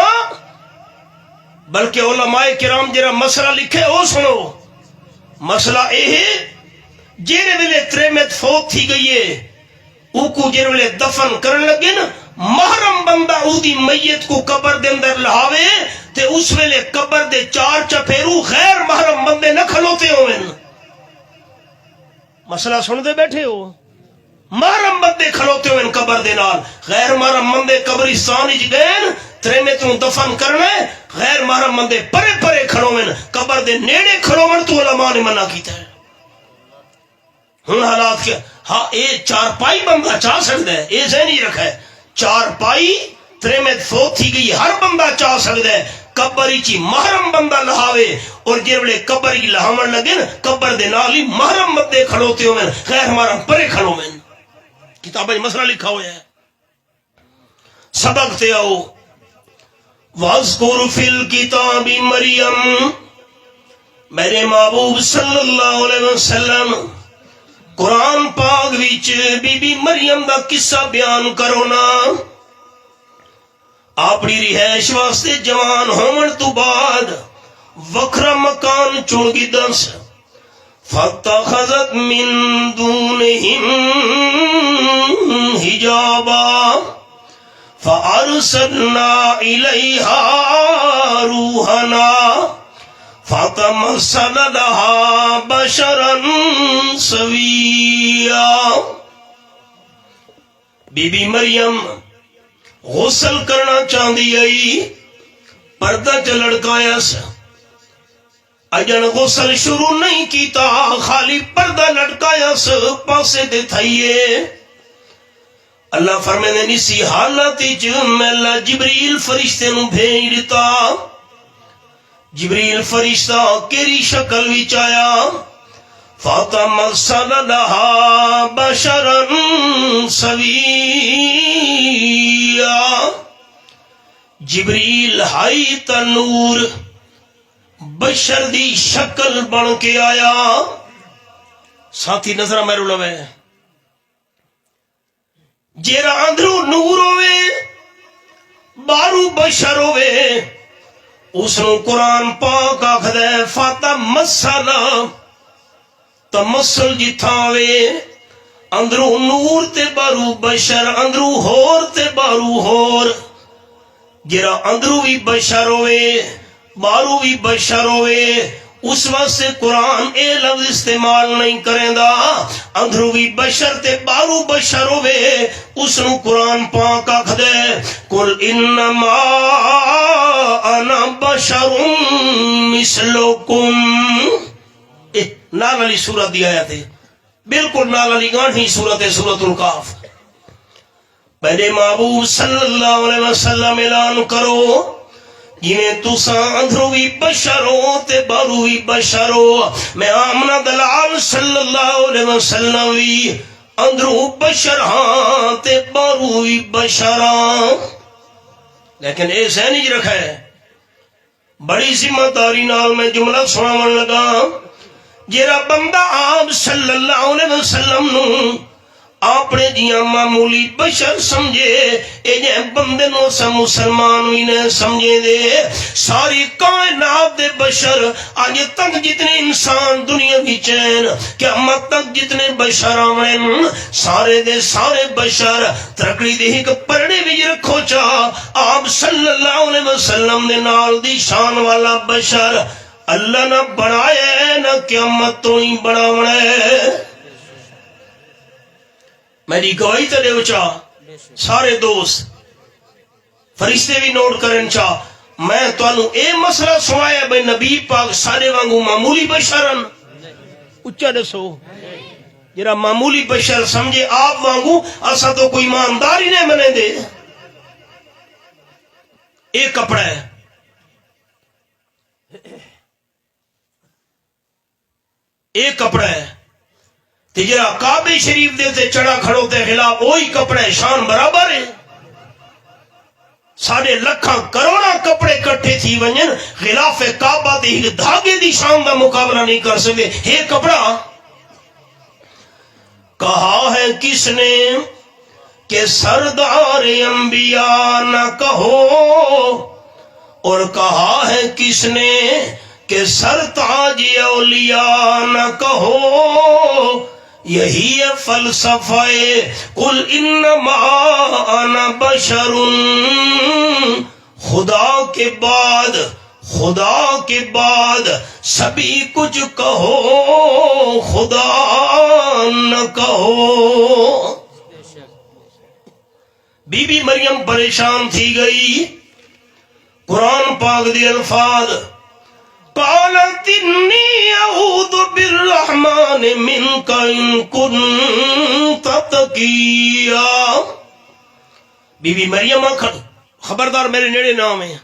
بلکہ علماء کرام جرا مسئلہ لکھے او سنو مسئلہ اے جیرے ویلے ترے میں فوت تھی گئی ہے او کو جیرے ویلے دفن کرن لگے نا محرم بندہ او دی میت کو قبر دے اندر لہاوے تے اس ویلے قبر دے چار چپیرو غیر محرم بندے نہ کھلوتے ہوئے مسئلہ سن دے بیٹھے ہو محرم بندے کھلوتے ہوئے قبر دے نال غیر محرم بندے قبرستان وچ گئے ترے میں تو دفن کرنا ہے غیر محرم بندے پرے پرے کھلوے قبر دے نیڑے کھلوون تو علماء نے منع کیتا ہے ہن حالات کیا ہاں اے چار پائی بندہ چاہ سکتا ہے اے ذہنی رکھا ہے چار پائی ترے میں فوت تھی گئی ہر بندہ چاہ سکتا ہے قبر چی محرم بندہ لہاوے اور جیڑے قبر کی لہاون لگے نا قبر دے نال ہی محرم بندے کھلوتے ہوئے غیر محرم پرے کھلوے کتابیں مسئلہ لکھا ہوا ہے سبق تے آؤ وَاذْكُرْ فِي الْكِتَابِ مَرْيَمَ میرے محبوب صلی اللہ علیہ وسلم قرآن پاک وچ بی بی مریم دا قصہ بیان کرو نا اپنی رہائش واسطے جوان ہون تو بعد وکھرا مکان چن گی دس فَاتَّخَذَتْ مِن دُونِهِمْ حِجَابًا فَأَرْسَلْنَا إِلَيْهَا رُوحَنَا فَتَمَثَّلَ لَهَا بَشَرًا سَوِيًّا بی بی مریم غسل کرنا چاہتی آئی پردہ چ لڑکایا سا اجن غسل شروع نہیں کیتا خالی پردہ لٹکایا سا پاسے دے تھائیے اللہ فرمانے نسی حالت جو میں اللہ جبریل فرشتے نو بھیج دیتا جبریل فرشتہ کیری شکل وچ آیا فَتَمَثَّلَ لَهَا بَشَرًا سَوِيًّا جبریل ہائی تنور بشر دی شکل بن کے آیا ساتھی نظرہ میرے لوے جیرا اندرو نور ہوئے بارو بشر ہوئے اس نو قرآن پاک آخدے فَتَمَثَّلَ تمثل جتھاوے اندرو نور تے بارو بشر اندرو ہور تے بارو ہور جیرا اندرو بھی بشر ہوئے بارو بھی بشر ہوئے اس واسطے قرآن اے لفظ استعمال نہیں کریں دا اندرو بھی بشر تے بارو بشر ہوئے اس نو قرآن پاک آکھ دے قل انما انا بشر مثلکم نال علی سورت دی آیت ہے بالکل نال علی گانٹھی سورت ہے سورت القاف میرے محبوب صلی اللہ علیہ وسلم اعلان کرو جنہیں تساں اندرو بھی بشر ہو تے بارو بھی بشر ہو میں آمنہ دلال صلی اللہ علیہ وسلم بھی اندرو بشر ہاں تے بارو بھی بشر ہاں لیکن اے ذہن ہی رکھا ہے بڑی ذمہ داری نال میں جملہ سناون لگا جیرا بندہ آپ صلی اللہ علیہ وسلم نو اپنے جیاں معمولی بشر سمجھے اے جے بندے نو سا مسلمان ہوئی نے سمجھے دے ساری کائنات دے بشر آج تک جتنے انسان دنیا کی چین قیامت تک جتنے بشر آمین سارے دے سارے بشر ترکڑی دے ایک پرڑے بھی رکھو چاہ آپ صلی اللہ علیہ وسلم نے نال دی شان والا بشر اللہ نہ بنائے نہ قیامت تو ہی بناونا ہے میری گواہی تے دے وچا سارے دوست فرشتے بھی نوٹ کرن چاہ میں تانوں اے مسئلہ سنایا بھئی نبی پاک سارے وانگو معمولی بشرن اچھا دسو جرا معمولی بشر سمجھے آپ وانگو اسا تو کوئی ایمانداری نہیں منے دے ایک کپڑا ہے ایک کپڑا ہے تجرا کعبے شریف دے تے چڑھا کھڑو تے خلاف وہی کپڑا ہے شان برابر ہے ساڑھے لکھاں کروڑا کپڑے کٹھے تھی ونجن خلاف کعبہ دے دھاگے دی شان دا مقابلہ نہیں کر سکے ایک کپڑا کہا ہے کس نے کہ سردار انبیاء نہ کہو اور کہا ہے کس نے کہ سرتاج اولیاء نہ کہو یہی ہے فلسفہ قل انما انا بشر خدا کے بعد سبھی کچھ کہو خدا نہ کہو بی بی مریم پریشان تھی گئی قرآن پاک دے الفاظ قالت انی اعوذ بالرحمن منک ان کنت تقیا بی بی مریم خبردار میرے نیڑے نام ہے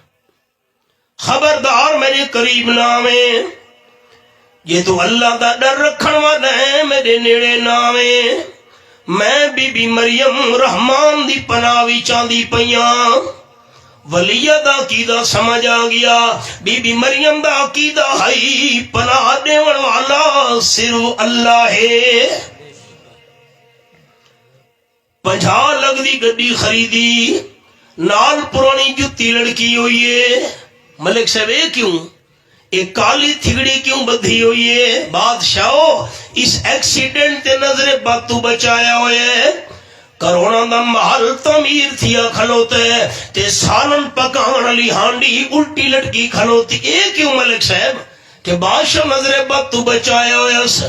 خبردار میرے قریب نام ہے یہ تو اللہ دا ڈر رکھن والا ہے میرے نیڑے نام ہے میں بی بی مریم رحمان دی پناہ وی چاندی پیاں ولیہ دا عقیدہ سمجھ آ گیا بی بی مریم دا عقیدہ ہے پناہ دیون والا صرف اللہ ہے 50 لگ دی گڈی خریدی نال پرانی جتی لڑکی ہوئی ہے ملک صاحب کیوں ایک کالی تھگڑی کیوں بدھی ہوئی ہے بادشاہ اس ایکسیڈنٹ تے نظر بد تو بچایا ہوئے ہے کروڑا دا محل تعمیر تھیا کھلوتے تے سالن پکان علی ہانڈی الٹی لٹکی کھلوتی اے کیوں ملک صاحب کہ بادشاہ نظر بد تو بچایا ہوئے اس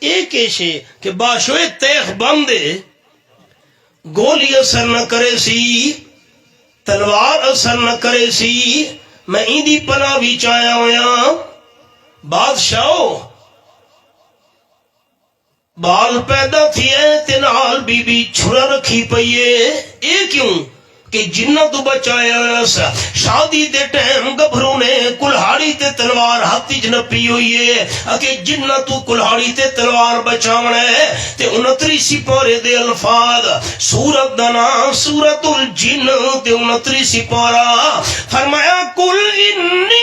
اے کیشے کہ بادشاہ تیخ بندے گولی اثر نہ کرے سی تلوار اثر نہ کرے سی میں ایندی پناہ بھی چاہیا ہویا بادشاہ بال پیدا تھیے تنال بی بی چھڑا رکھی پئیے اے کیوں کہ جنہ تو بچایا ہویا شادی دے ٹائم گبھروں نے کلہاڑی تے تلوار ہاتھی جنپی ہوئی ہے کہ جنہ تو کلہاڑی تے تلوار بچاونا ہے تے 29 سپارے دے الفاظ سورت دنا سورت الجن تے 29 سپارہ فرمایا کل انی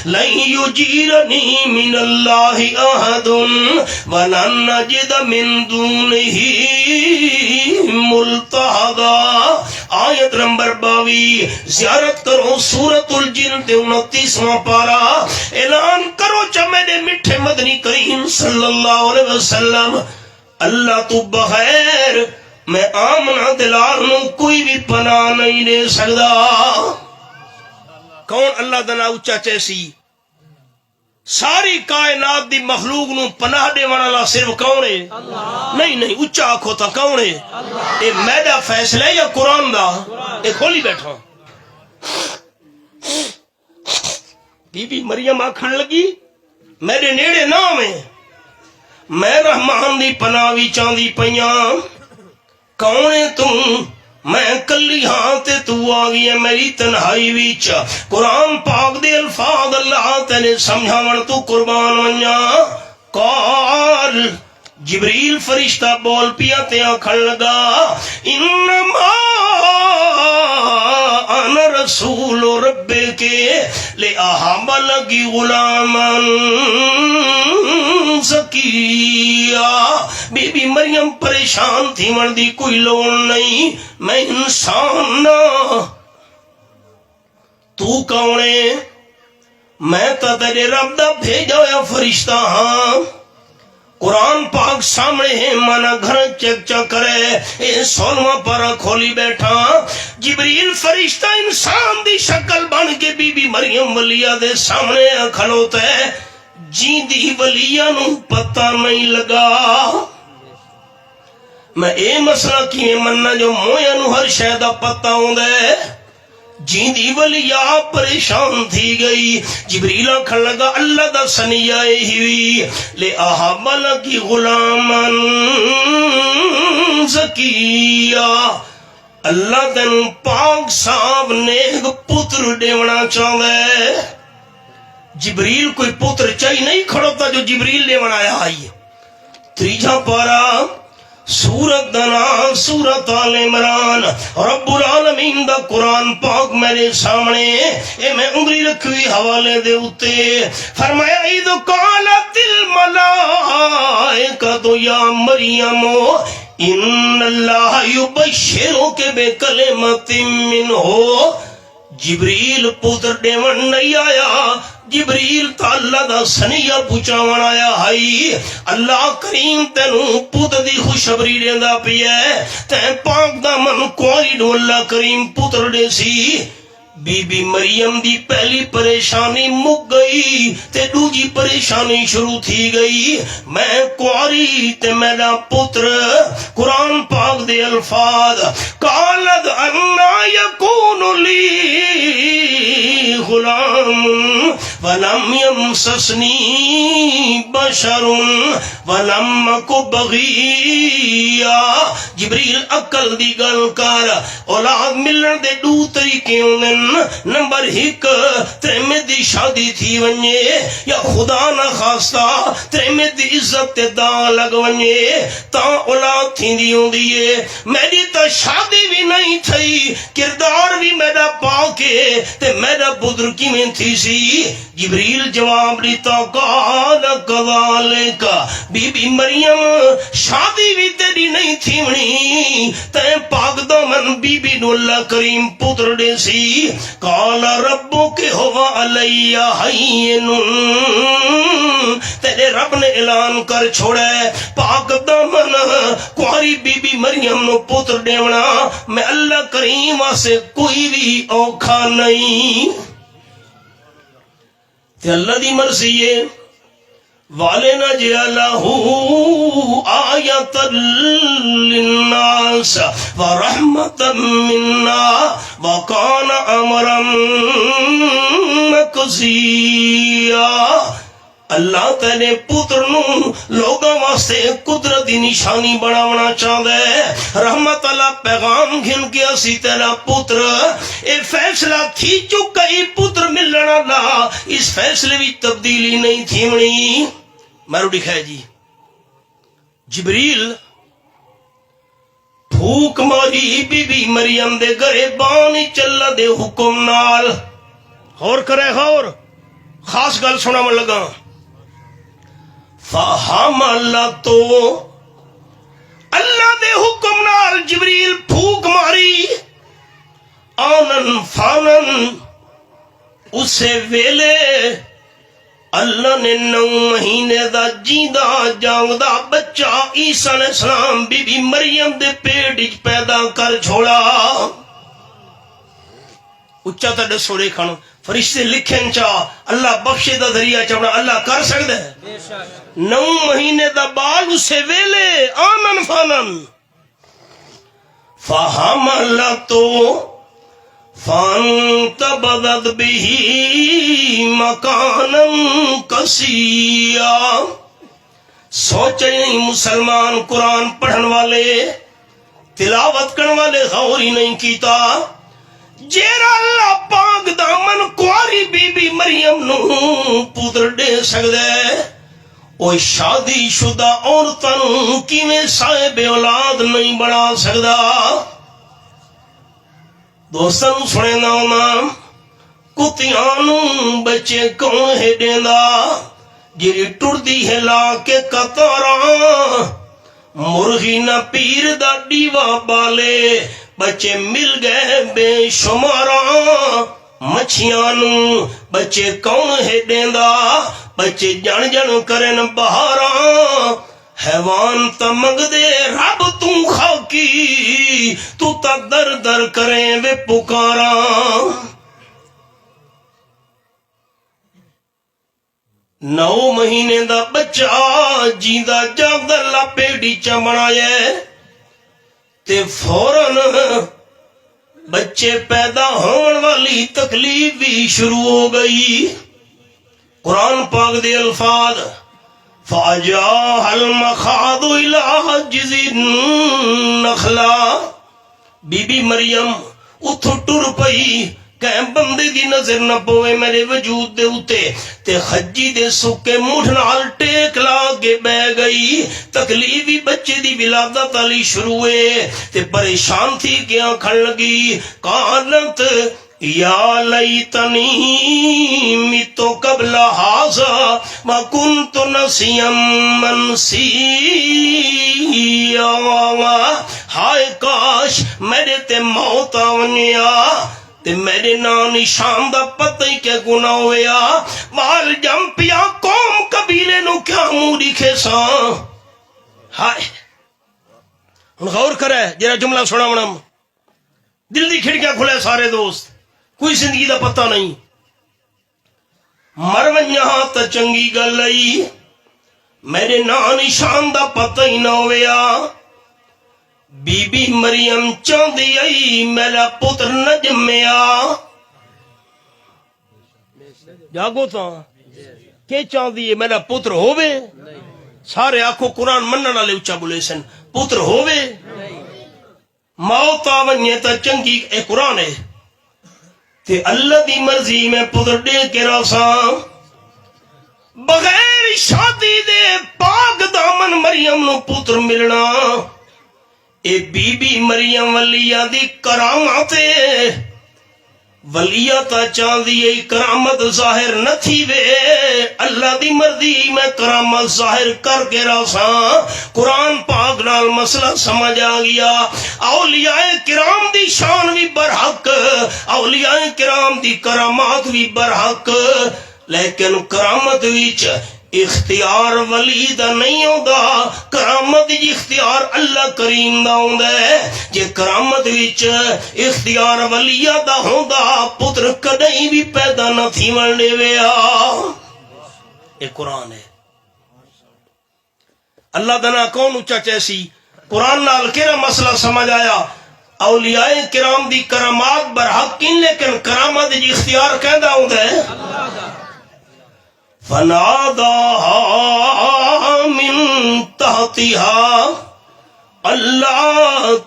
لن یجیرنی من اللہ احد ولن نجد من دونہ ملتحدا آیت نمبر 22 زیارت کرو سورت الجن تے 29واں پارا اعلان کرو چمیدے مٹھے مدنی کریم صلی اللہ علیہ وسلم اللہ تو بغیر میں آمنہ دلال نو کوئی بھی پناہ نہیں دے سکتا کون اللہ دنا اچھا چیسی ساری کائنات دی مخلوق نو پناہ دے والا صرف کون ہے نہیں اچھا آکھو تا کون ہے اے میڈا فیصلہ ہے یا قرآن دا اے کھولی بیٹھا بی بی مریم آکھن لگی میرے نیڑے نام ہے میں رحمان دی پناہ وی چاندی پیاں کون ہے تم میں کلی ہاں تے تو آگئی ہے میری تنہائی ویچ قرآن پاک دے الفاظ اللہ تینے سمجھاون تو قربان ونیا قال جبریل فرشتہ بول پیا تے آکھن لگا انما انا رسول رب کے لے احب لگی غلامن زکیہ بی بی مریم پریشان تھی مردی کوئی لوڑ نہیں میں انسان نہ تو کونے میں تا تیرے رب دا بھیجا یا فرشتہ ہاں قرآن پاک سامنے ہے مانا گھر چک چک کرے اے 16واں پارا کھولی بیٹھا جبریل فرشتہ انسان دی شکل بن کے بی بی مریم ولیہ دے سامنے کھلوتا ہے جیندی ولیہ نو پتہ نہیں لگا میں اے مسئلہ کیویں مننا جو مویا نو ہر شے دا پتہ ہوندا ہے جیندی ولیا پریشان تھی گئی جبریل آکھن لگا اللہ دا سنیا ہوئی لے احبل کی غلامن زکیہ اللہ تین پاک صاحب نیک پتر دیونا چاہتا ہے جبریل کوئی پتر چاہی نہیں کھڑوتا جو جبریل دیونا آئی تریجا پارا سورت دنا سورت آل عمران رب العالمین دا قرآن پاک میرے سامنے اے میں انگلی رکھوی حوالے دے اتے فرمایا اذ قالت الملائکۃ یا مریم ان اللہ یبشرک بکلمۃ منہ جبریل پتر دیون نہیں آیا جبریل تا اللہ دا سنیا پوچھاون آیا ہائی اللہ کریم تینوں پتر دی خوشخبری دیندا پیا تے پاک دامن کوئی نو اللہ کریم پتر دے سی بی بی مریم دی پہلی پریشانی مک گئی تے دوجی پریشانی شروع تھی گئی میں کواری تے میرا پتر قرآن پاک دے الفاظ قالت انا یکون لی غلام ولم یمسسنی بشر ولم اکو بغیا جبریل عقل دی گل کر اولاد ملن دے دو طریقے ہوندن نمبر 1 تیرے میں دی شادی تھی ونجے یا خدا نہ خواستہ تیرے میں دی عزت تے داغ لگ ونجے تا اولاد تھی دی ہوں دیئے میری تا شادی بھی نہیں تھی کردار بھی میرا پاکے تے میرا بدر کی میں تھی سی جبریل جواب دیتا قال کذالک بی بی مریم شادی بھی تیری نہیں تھی ونی تے پاک دامن بی بی نو اللہ کریم پتر دے سی قال ربک ہوا علی حین تیرے رب نے اعلان کر چھوڑے پاک دامن کواری بی بی مریم نو پتر دیونا میں اللہ کریم سے کوئی بھی اوکھا نہیں تے اللہ دی مرضی ہے والنا جعلہ آیت للناس ورحمت منا وکان امرا مقضیا اللہ تعالی پتر نو لوگاں واسطے قدرتی نشانی بناونا چاہتا ہے رحمت اللہ پیغام گھن کے اسی تیرا پتر اے فیصلہ تھی چکا ہی پتر ملنا لا اس فیصلے بھی تبدیلی نہیں تھی منی میرو دکھائے جی جبریل پھوک ماری بی بی مریم دے گرے بانی چلا دے حکم نال غور کرے غور خاص گل سنا من لگا فحملتو اللہ دے حکم نال جبریل پھوک ماری آنن فانن اسے ویلے اللہ نے 9 مہینے دا جیندہ جانگدا بچہ عیسیٰ علیہ السلام بی بی مریم دے پیٹ وچ پیدا کر چھوڑا اچھا تا دسو ریکھن فرشتے لکھن چاہ اللہ بخشے دا ذریعہ چاہنا اللہ کر سکتا ہے 9 مہینے دا بال اسے ویلے آمن فانن فحملتو فانتبذت به مکانا قصیا سوچے نہیں مسلمان قرآن پڑھن والے تلاوت کرن والے غور ہی نہیں کیتا جیرا اللہ پاک دامن کواری بی بی مریم نو پتر دے سکدے او شادی شدہ عورتاں کیویں صاحب اولاد نہیں بنا سکدا دوستاں سنے نا نام کتیاں بچے کون ہے دیندا جی ٹردی ہے لا کے قطاراں مرغی نہ پیر دا دیوا بالے بچے مل گئے بے شماراں مچھیاں بچے کون ہے دیندا بچے جن جن کرن بہاراں حیوان تا منگ دے رب تو خاکی تو تا در در کریں وے پکاراں 9 مہینے دا بچہ جیندہ جاگدا اللہ پیڑی چا بنایا تے فوراً بچے پیدا ہون والی تکلیف بھی شروع ہو گئی. قرآن پاک دے الفاظ فَأَجَاهَا الْمَخَاضُ إِلَىٰ حَجِّزِ النَّخْلَةِ بی بی مریم اتھو ٹر پئی کہ بندے دی نظر نہ پوے میرے وجود دے اتے تے خجی دے سکے مٹھ نال ٹیک لا کے بہ گئی. تکلیفی بچے دی ولادت علی شروع ہے تے پریشان تھی کہ آنکھن لگی قالت یا لیتنی میتو قبل ھذا وکنت نسیا منسیا. ہائے کاش میرے تے موت آونیا تے میرے نا نشان دا پتہ ہی کہ گناہ ہویا. مال جم پیا قوم قبیلے نو کیا منہ دکھے سا. ہائے ہن غور کرے جڑا جملہ سناونا دل دی کھڑکیاں کھلے سارے دوست. کوئی زندگی دا پتہ نہیں. مرونیاں تا چنگی گل آئی میرے نا نشان دا پتہ ہی نہ ہویا. بی بی مریم چاندی آئی میرا پتر نہ جمیا. جاگو تا کہ چاندی ہے میرا پتر ہووے. سارے آنکھوں قرآن منن والے اچا بولے سن پتر ہووے. موت آونیے تا چنگی اے قرآن ہے تے اللہ دی مرضی میں پتر دے کے راساں. بغیر شادی دے پاک دامن مریم نو پتر ملنا اے بی بی مریم ولیہ دی کرامت ہے. ولیہ تا چاندی ای کرامت ظاہر نہ تھی وے اللہ دی مرضی میں کرامت ظاہر کر کے راساں. قرآن پاک نال مسئلہ سمجھ آ گیا. اولیاء کرام دی شان بھی برحق اولیاء کرام دی کرامات بھی برحق لیکن کرامت وچ اختیار ولی دا نہیں ہوندا. کرامت اختیار اللہ کریم دا ہوندا ہے. جے کرامت وچ اختیار ولی دا ہوندا پتر کدی بھی پیدا نہ تھیون دیویا. اے قرآن ہے. اللہ دا نا کون اچا چیسی. قرآن نال کیڑا مسئلہ سمجھ آیا. اولیاء کرام دی کرامات برحق لیکن کرامت اختیار کہندا ہوندا ہے اللہ دا. فناداها من تحتها اللہ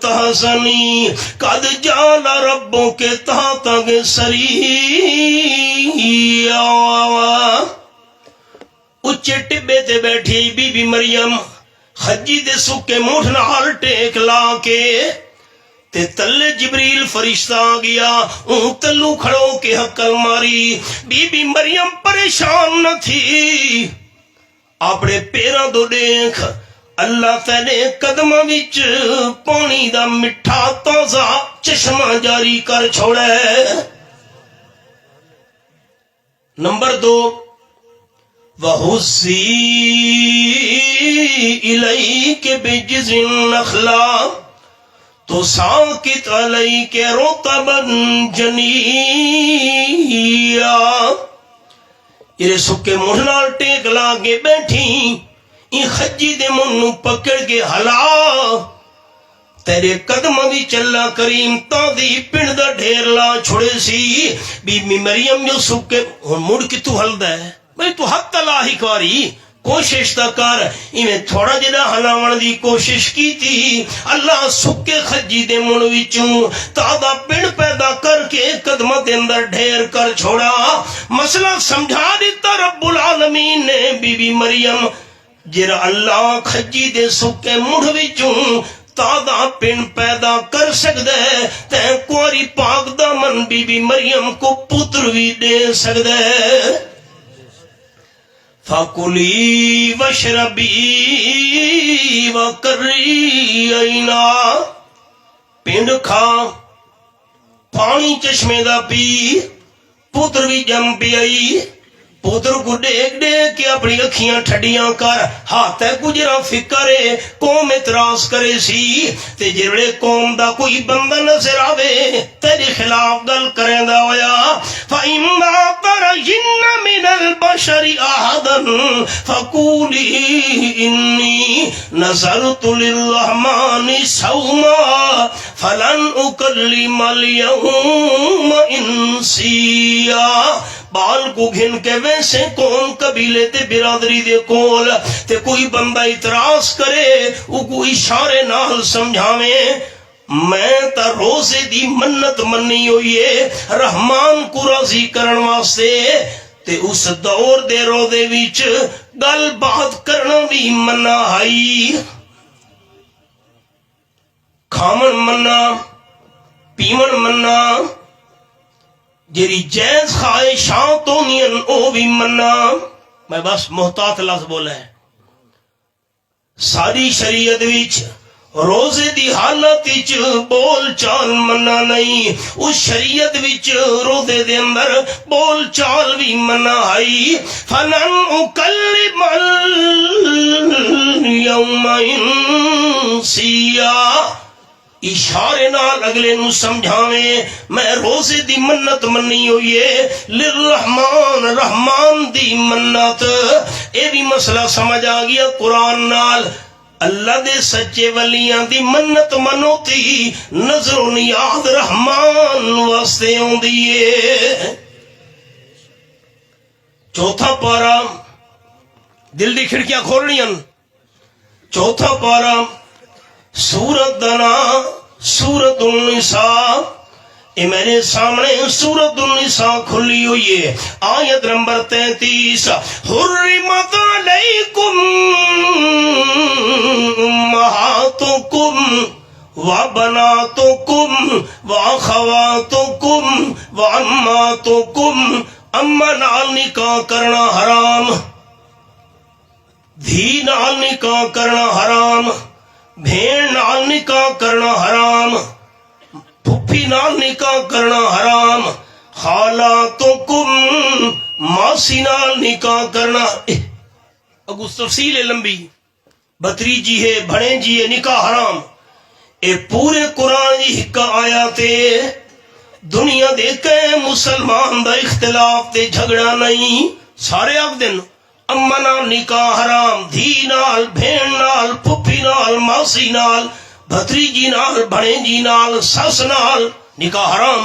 تحزنی قد جعل ربک تحتک سریا. اچے ٹبے تے بیٹھی بی بی مریم خجی دے سکے مٹھ نال ٹیک لا کے تے تلے جبریل فرشتہ آ گیا. اون تلو کھڑو کے حقل ماری. بی بی مریم پریشان نہ تھی. اپنے پیراں دو دیکھ اللہ تینے قدماں وچ پانی دا مٹھا تازہ چشمہ جاری کر چھوڑے. نمبر 2 وَهُزِّي إِلَيْكَ بِجِذْعِ النَّخْلَةِ تو ساکت علیک رطبا جنیا. یہ سکے مٹھ نال ٹیک لا کے بیٹھی این خجی دے منو پکڑ کے ہلا. تیرے قدم بھی چلا کریم تا دی پنڈ دا ڈھیر لا چھوڑے سی. بی بی مریم جو سکے مڑ کے تو ہل دے بھئی تو حق تلا ہی کاری کوشش تا کر. ایویں تھوڑا جدا ہلاون دی کوشش کی تھی. اللہ سکے خجی دے من وچوں تازہ پنڈ پیدا کر کے قدمہ دے اندر ڈھیر کر چھوڑا. مسئلہ سمجھا دیتا رب العالمین نے. بی بی مریم جرا اللہ خجی دے سکے مڑ وچوں تازہ پنڈ پیدا کر سکدے تے کوری پاک دامن بی بی مریم کو پتر بھی دے سکدے. فَكُلِي وَاشْرَبِي وَقَرِّي عَيْنًا. پنڈ کھا پانی چشمے دا پی پتر بھی جم پی آئی پوتر کو دیکھ دیکھ کے اپنی اکھیاں ٹھڈیاں کر ہاتھ گجرا فکرے قوم اعتراض کرے سی تے جڑے قوم دا کوئی بندہ نظر آوے تیرے خلاف گل کریں دا ہویا فَإِمَّا تَرَيِنَّ مِنَ الْبَشَرِ أَحَدًا فَقُولِي إِنِّي نَذَرْتُ لِلرَّحْمَنِ صَوْمًا فَلَنْ أُكَلِّمَ الْيَوْمَ إِنسِيًّا بال کو گھن کے ویسے قوم قبیلے تے برادری دے کول تے کوئی بندہ اعتراض کرے او کو اشارے نال سمجھاویں میں تا روزے دی منت منی ہوئی ہے رحمان کو راضی کرن واسطے تے اس دور دے روزے وچ گل بات کرنا بھی منع آئی کھامن منع پیمن منع جیری جائز خواہشاں تو نین او بھی منع میں بس محتاط لفظ بولا ہے ساری شریعت وچ روزے دی حالت وچ بول چال منع نہیں اس شریعت وچ روزے دے اندر بول چال بھی منع آئی فَلَنْ أُكَلِّمَ الْيَوْمَ إِنسِيًّا اشارے نال اگلے نو سمجھاویں میں روزے دی منت منی ہوئی ہے للرحمان رحمان دی منت اے بھی مسئلہ سمجھ آ گیا قرآن نال اللہ دے سچے ولیاں دی منت منوتی نظر و نیاد رحمان واسطے ہوندی ہے چوتھا پارا دل دی کھڑکیاں کھولنیاں چوتھا پارا سورت دنا سورت النساء اے میرے سامنے سورت النساء کھلی ہوئی ہے آیت نمبر 33 حرمت علیکم امہاتکم وبناتکم واخواتکم وعماتکم اما نال نکاح کرنا حرام دھی نال نکاح کرنا حرام بھیڑ نال نکاح کرنا حرام پھپھی نال نکاح کرنا حرام خالاتکم ماسی نال نکاح کرنا اگو تفصیل لمبی بتریجی ہے بھڑیں جی ہے نکاح حرام اے پورے قرآن جی ہکا آیا تے دنیا دے کئے مسلمان دا اختلاف تے جھگڑا نہیں سارے آگ دن اما نال نکاح حرام دھی نال بھیڑ نال پھپھی نال ماسی نال بھتریجی نال بھڑیں جی نال سس نال نکاح حرام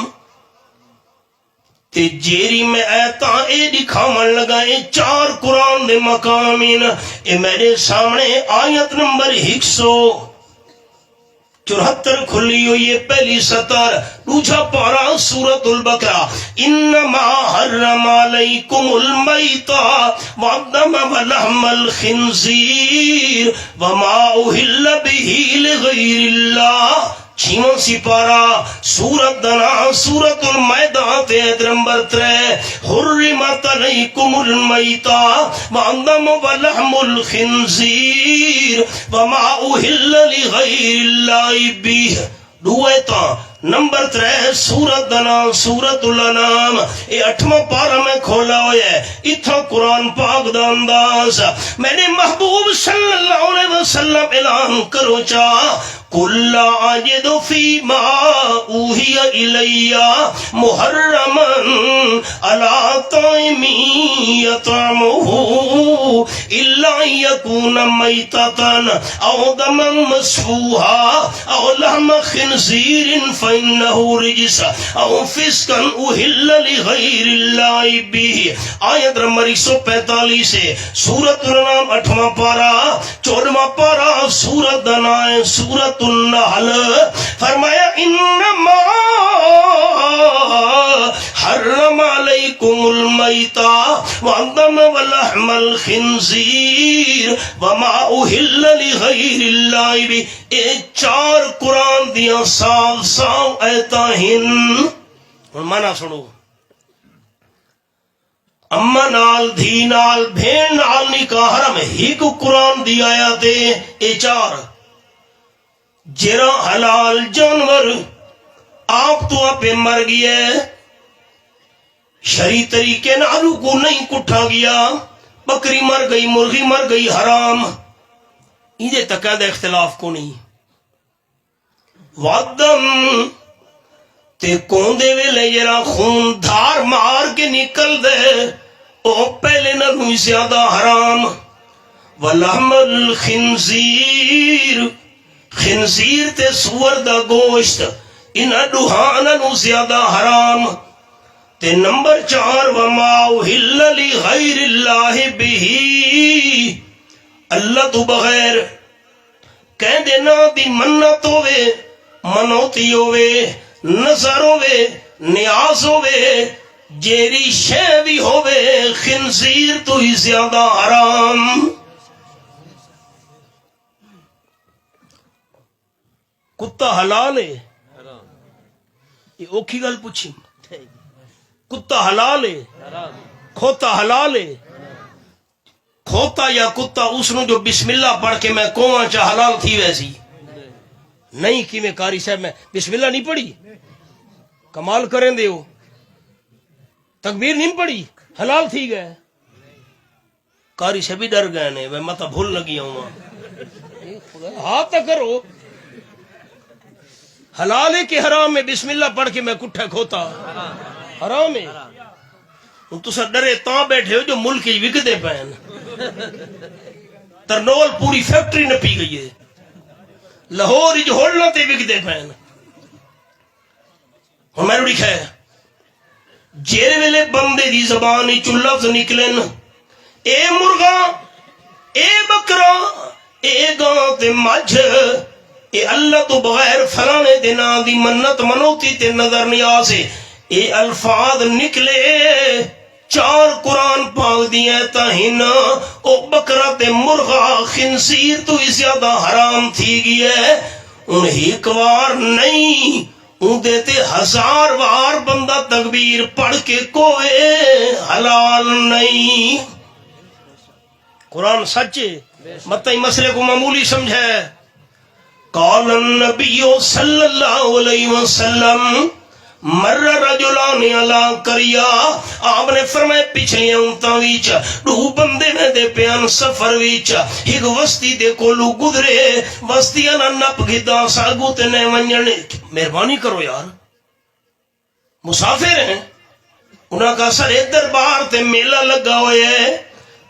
تے جیری میں ایتاں اے دکھاون لگا اے 4 قرآن دے مقامین اے میرے سامنے آیت نمبر 174 کھلی ہوئی ہے پہلی سطر دوسرا پارا سورۃ البقرہ انما حرم علیکم المیتہ والدم ولحم الخنزیر وما اہل بہ لغیر اللہ 6واں سپارہ سورت دنا سورت المائدہ آیت نمبر 3 حرمت علیکم المیتہ والدم ولحم الخنزیر وما اہل لغیر اللہ بہ دویتا نمبر 3 سورت دنا سورت الانام یہ 8واں پارہ میں کھولا ہویا ہے اتھا قرآن پاک دا انداز میرے محبوب صلی اللہ علیہ وسلم اعلان کرو چاہ قُلْ لَا أَجِدُ فِي مَا أُوحِيَ إِلَيَّ مُحَرَّمًا عَلَىٰ طَاعِمٍ يَطْعَمُهُ إِلَّا أَن يَكُونَ مَيْتَةً أَوْ دَمًا مَّسْفُوحًا أَوْ لَحْمَ خِنزِيرٍ فَإِنَّهُ رِجْسٌ أَوْ فِسْقٌ أُهِلَّ لِغَيْرِ اللَّهِ بِهِ آیت نمبر 145 سے سورۃ الانام 8واں پارہ 14واں پارہ سورۃ دنا سورۃ النحل فرمایا انما حرم علیکم المیتہ والدم ولحم الخنزیر وما اہل لغیر اللہ بہ اے 4 قرآن دیاں صاف صاف ایتاں ہن مانا سنو اما نال دھی نال بھیڑ نال نکاح حرم ایک قرآن دی آیا تے اے 4 جرا حلال جانور آپ تو آپ مر گیا شرعی طریقے نالو کو نہیں کٹھا گیا، بکری مر گئی، مرغی مر گئی، حرام، یہ تقاضا اختلاف کو نہیں۔ وادم تے کوندے ویلے جرا خون دھار مار کے نکل دے او پہلے نالوں زیادہ حرام۔ ولحم الخنزیر، خنزیر تے سور دا گوشت انہاں ڈوہاں نالوں زیادہ حرام۔ تے نمبر 4 وما اہل لغیر اللہ بہی، اللہ تو بغیر کہہ دینا دی منت ہوئے، منوتی ہوئے، نظر ہوئے، نیاز ہوئے، جیری شے بھی ہوئے، خنزیر تو ہی زیادہ حرام۔ کتا حلال ہے، یہ اوکھی گل پوچھی، کتا حلال ہے، کھوتا حلال ہے، کھوتا یا کتا اس نو جو بسم اللہ پڑھ کے میں کواں چا حلال تھی ویسی نہیں، کی میں کاری صاحب میں بسم اللہ نہیں پڑھی، کمال کریں دے ہو، تکبیر نہیں پڑھی، حلال تھی گئے، کاری سے بھی ڈر گئے نے، میں تو بھول لگی ہوں، ہاتھ تک کرو، حلال ہے کہ حرام ہے؟ بسم اللہ پڑھ کے میں کٹھا کھوتا حرام ہے۔ تو سر ڈرے تاں بیٹھے ہو جو ملک وکدے پہن، ترنول پوری فیکٹری نہ پی گئی ہے، لاہور جو ہولنا تے وکدے پہن۔ ہوں میں لکھا ہے جیرے ویلے بندے دی زبان چو لفظ نکلن، اے مرغا، اے بکرا، اے گاں تے مجھ، اے اللہ تو بغیر فلانے دینا دی منت منوتی تے نظر نیاز ہے، اے الفاظ نکلے 4 قرآن پاک دیئے تاہین، او بکرا تے مرغا خنزیر تو ہی زیادہ حرام تھی گئے، انہیں ایک وار نہیں، ان دیتے 1000 وار بندہ تکبیر پڑھ کے کوئے حلال نہیں۔ قرآن سچے متعی مسئلے کو معمولی سمجھے۔ قال النبی صلی اللہ علیہ وسلم مر رجلان علی کریا، آپ نے فرمائے پچھلی اونتاں ویچ 2 بندے میں دے پیان سفر ویچ، ایک وستی دے کولو گدرے، وستی انا نپ گھدا ساگو تے نے ونجنے، مہربانی کرو یار، مسافر ہیں، انہاں کا سر دربار تے میلہ لگا ہوئے ہے،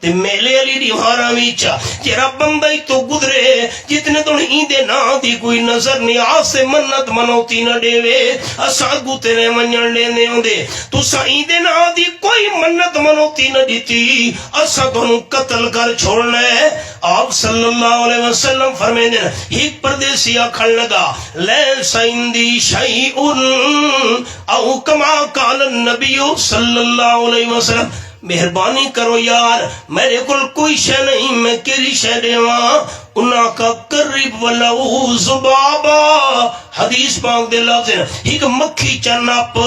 تے میلے علی دیوارا ویچا جیرا بندہ ہی تو گدرے، جتنے تو ایندے نا دی کوئی نظر نیاز سے منت منوتی نہ دے وے، اساگو تیرے منجن لینے ہوں دے، تو سا ایندے نا دی کوئی منت منوتی نہ دیتی، اسا تو قتل کر چھوڑنا ہے۔ آپ صلی اللہ علیہ وسلم فرمائے دیں، ایک پردیسی آکھن لگا لیسا اندی شیئن او کما قال النبی صلی اللہ علیہ وسلم، مہربانی کرو یار میرے کل کوئی شے نہیں، میں کری شے دیواں، انہاں کا قریب ولو زبابا، حدیث پاک دے لفظ ایک مکھی چنپ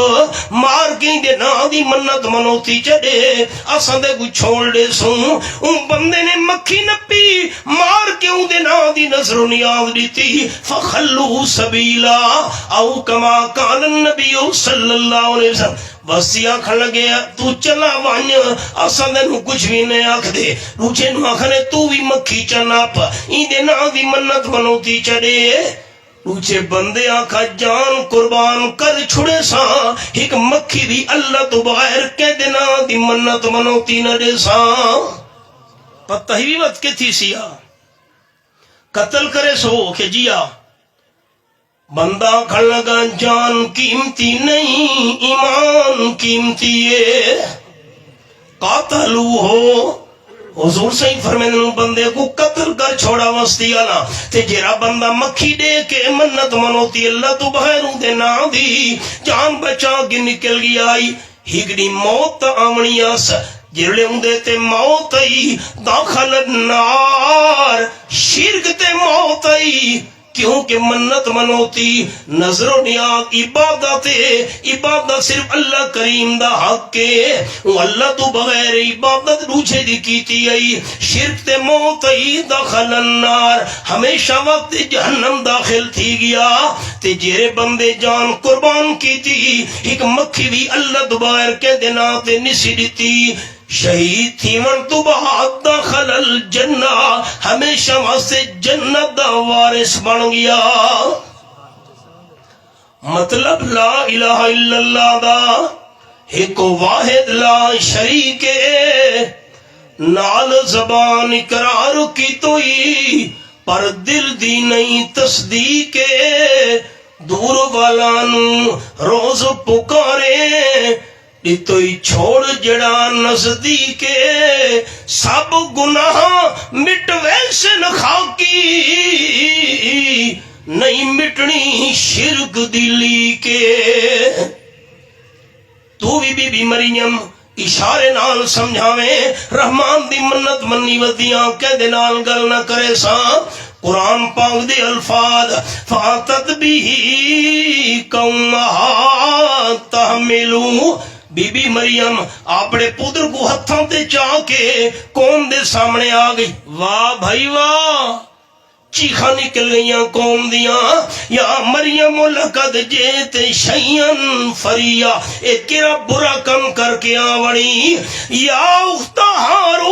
مار گئی دے نا دی منت منوتی چڑے، اساں دے کو چھوڑ دے سوں، ان بندے نے مکھی نپی مار کے ان دے نا دی نظر و نیاز دیتی، فخلو سبیلا او کما قال النبی صلی اللہ علیہ وسلم، وسی آکھن لگے تو چلا وانج، اساں دے نو کچھ بھی نہیں آکھ دے، روچے نو آکھنے تو بھی مکھی چنپ ایندے نا دی منت منوتی چڑے، روچے بندے آکھا جان قربان کر چھڑے سا، ایک مکھی بھی اللہ تو بغیر کہہ دینا دی منت منوتی نہ دے سا، پتہ ہی بھی وقت کے تھی سیا قتل کرے سو کہ جیا، بندہ کھڑ لگا جان قیمتی نہیں ایمان قیمتی ہے، قاتلو ہو، حضور صحیح فرمائے بندے کو قتل کر چھوڑا وستی آنا، تے جیرا بندہ مکھی دے کے منت منوتی اللہ تو بغیروں دے نا دی جان بچا کے نکل گیا آئی، ہگڑی موت آمنی آس، جرلے ہوں دیتے موت آئی، داخل النار شرک تے موت آئی، کیونکہ منت منوتی نظر و نیاز عبادت عبادت صرف اللہ کریم دا حق ہے. اللہ تو بغیر عبادت روچے دی کیتی آئی شرک تے موت ای دخل النار ہمیشہ وقت جہنم داخل تھی گیا. تے جیرے بندے جان قربان کیتی ایک مکھی بھی اللہ دوبائر کے دینا تے نسی دیتی شہید تھی من تو بعد داخل الجنہ ہمیشہ واسے جنت دا وارث بن گیا. مطلب لا الہ الا اللہ دا ایک واحد لا شریک نال زبان اقرار کی توئی پر دل دی نہیں تصدیق دور والانو روز پکارے توئی چھوڑ جڑا نزدیک سب گناہ مٹ ویسن خاکی نہیں مٹنی شرک دلی کے. تو بی مریم اشارے نال سمجھاویں رحمان دی منت منی ودیاں کہ دے نال گل نہ کرے ساں. قرآن پاک دے الفاظ فاتت بھی قومہا تحملو بی بی مریم اپنے پتر کو ہتھوں تے چاہ کے قوم دے سامنے آ گئی. واہ بھائی واہ چیخاں نکل گئیاں قوم دیاں یا مریم لقد جیت شیئن فریا اے کیڑا برا کم کر کے آوڑی. یا اخت ہارون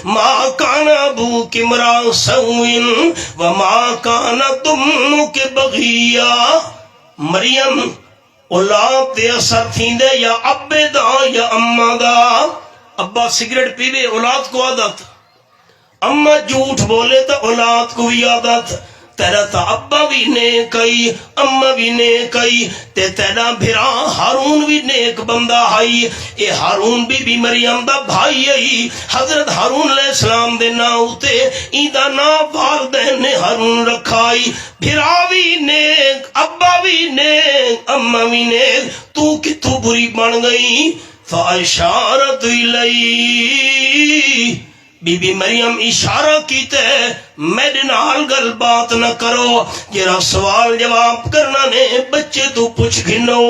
ما کان ابوک امرا سوء وما کانت امک بغیا. مریم اولاد دے اثر تھیندے یا ابے دا یا اماں دا. ابا سگریٹ پیوے اولاد کو عادت اماں جھوٹ بولے تو اولاد کو بھی عادت. تیرا تا ابا بھی نیک آئی اماں بھی نیک آئی تے تیرا بھرا ہارون بھی نیک بندہ آئی. اے ہارون بی مریم دا بھائی آئی حضرت ہارون علیہ السلام دے ناؤتے ایدہ نا والدین نے ہارون رکھائی. بھرا بھی نیک ابا بھی نیک اماں بھی نیک تو کتو بری بن گئی. فاشارت الی بی بی مریم اشارہ کیتے میرے نال گل بات نہ کرو جرا سوال جواب کرنا نے بچے تو پوچھ گھنو.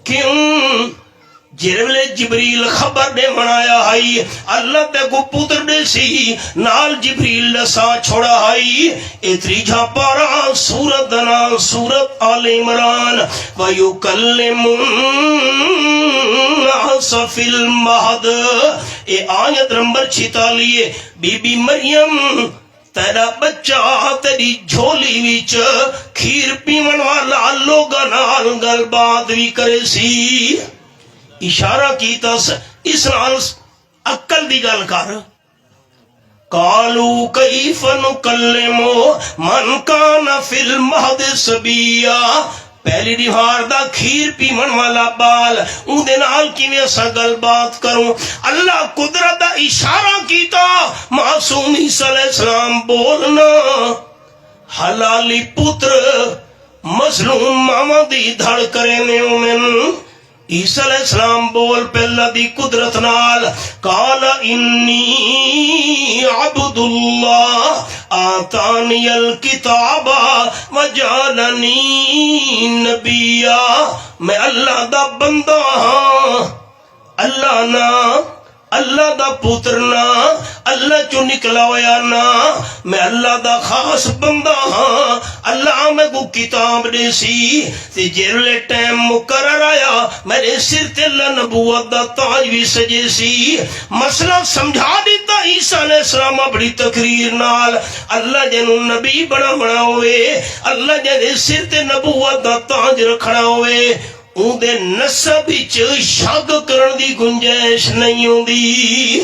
کیوں جرولے جبریل خبر دے منایا ہائی اللہ تے کو پتر دے سی نال جبریل لسا چھوڑا ہائی. اتری جھا پارا سورت دنا سورت آل عمران وَيُكَلِّمُ النَّاسَ فِي الْمَهْدِ. اے آیت نمبر 46. بی بی مریم تیرا بچہ تیری جھولی ویچ کھیر پیون والا لوگا نال گل بات بھی کرے سی. اشارہ کیتا اس نال عقل دی گل کر. قالو کیف نکلمو من کان فی المہد صبیا. پہلی دیوار دا کھیر پیمن والا بال اون دے نال کیویں اسا گل بات کروں. اللہ قدرت دا اشارہ کیتا معصوم عیسیٰ علیہ السلام بولنا حلالی پتر مظلوم ماما دی دھڑ کرے نے اومن. عیسیٰ علیہ السلام بول پہلا دی قدرت نال قال انی عبد اللہ آتانی الکتاب وجعلنی نبیا. میں اللہ دا بندہ ہاں اللہ نا اللہ دا پتر نا اللہ چو نکلا ہویا نا میں اللہ دا خاص بندہ ہاں. اللہ میں کو کتاب دے سی تے جیرلے ٹائم مقرر آیا میرے سر تے اللہ نبوت دا تاج بھی سجے سی. مسئلہ سمجھا دیتا عیسیٰ علیہ السلام بڑی تقریر نال. اللہ جنو نبی بنا ہوئے اللہ جنے سر تے نبوت دا تاج رکھنا ہوئے اون دے نسب وچ شک کرن دی گنجائش نہیں ہوندی.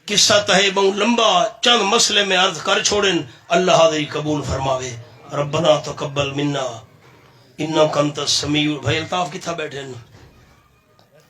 قصہ تہے بہت لمبا چند مسئلے میں عرض کر چھوڑن. اللہ حاضری قبول فرماوے. ربنا تقبل منا انک انت السمیع. بھائی الطاف کتھا بیٹھے ہیں؟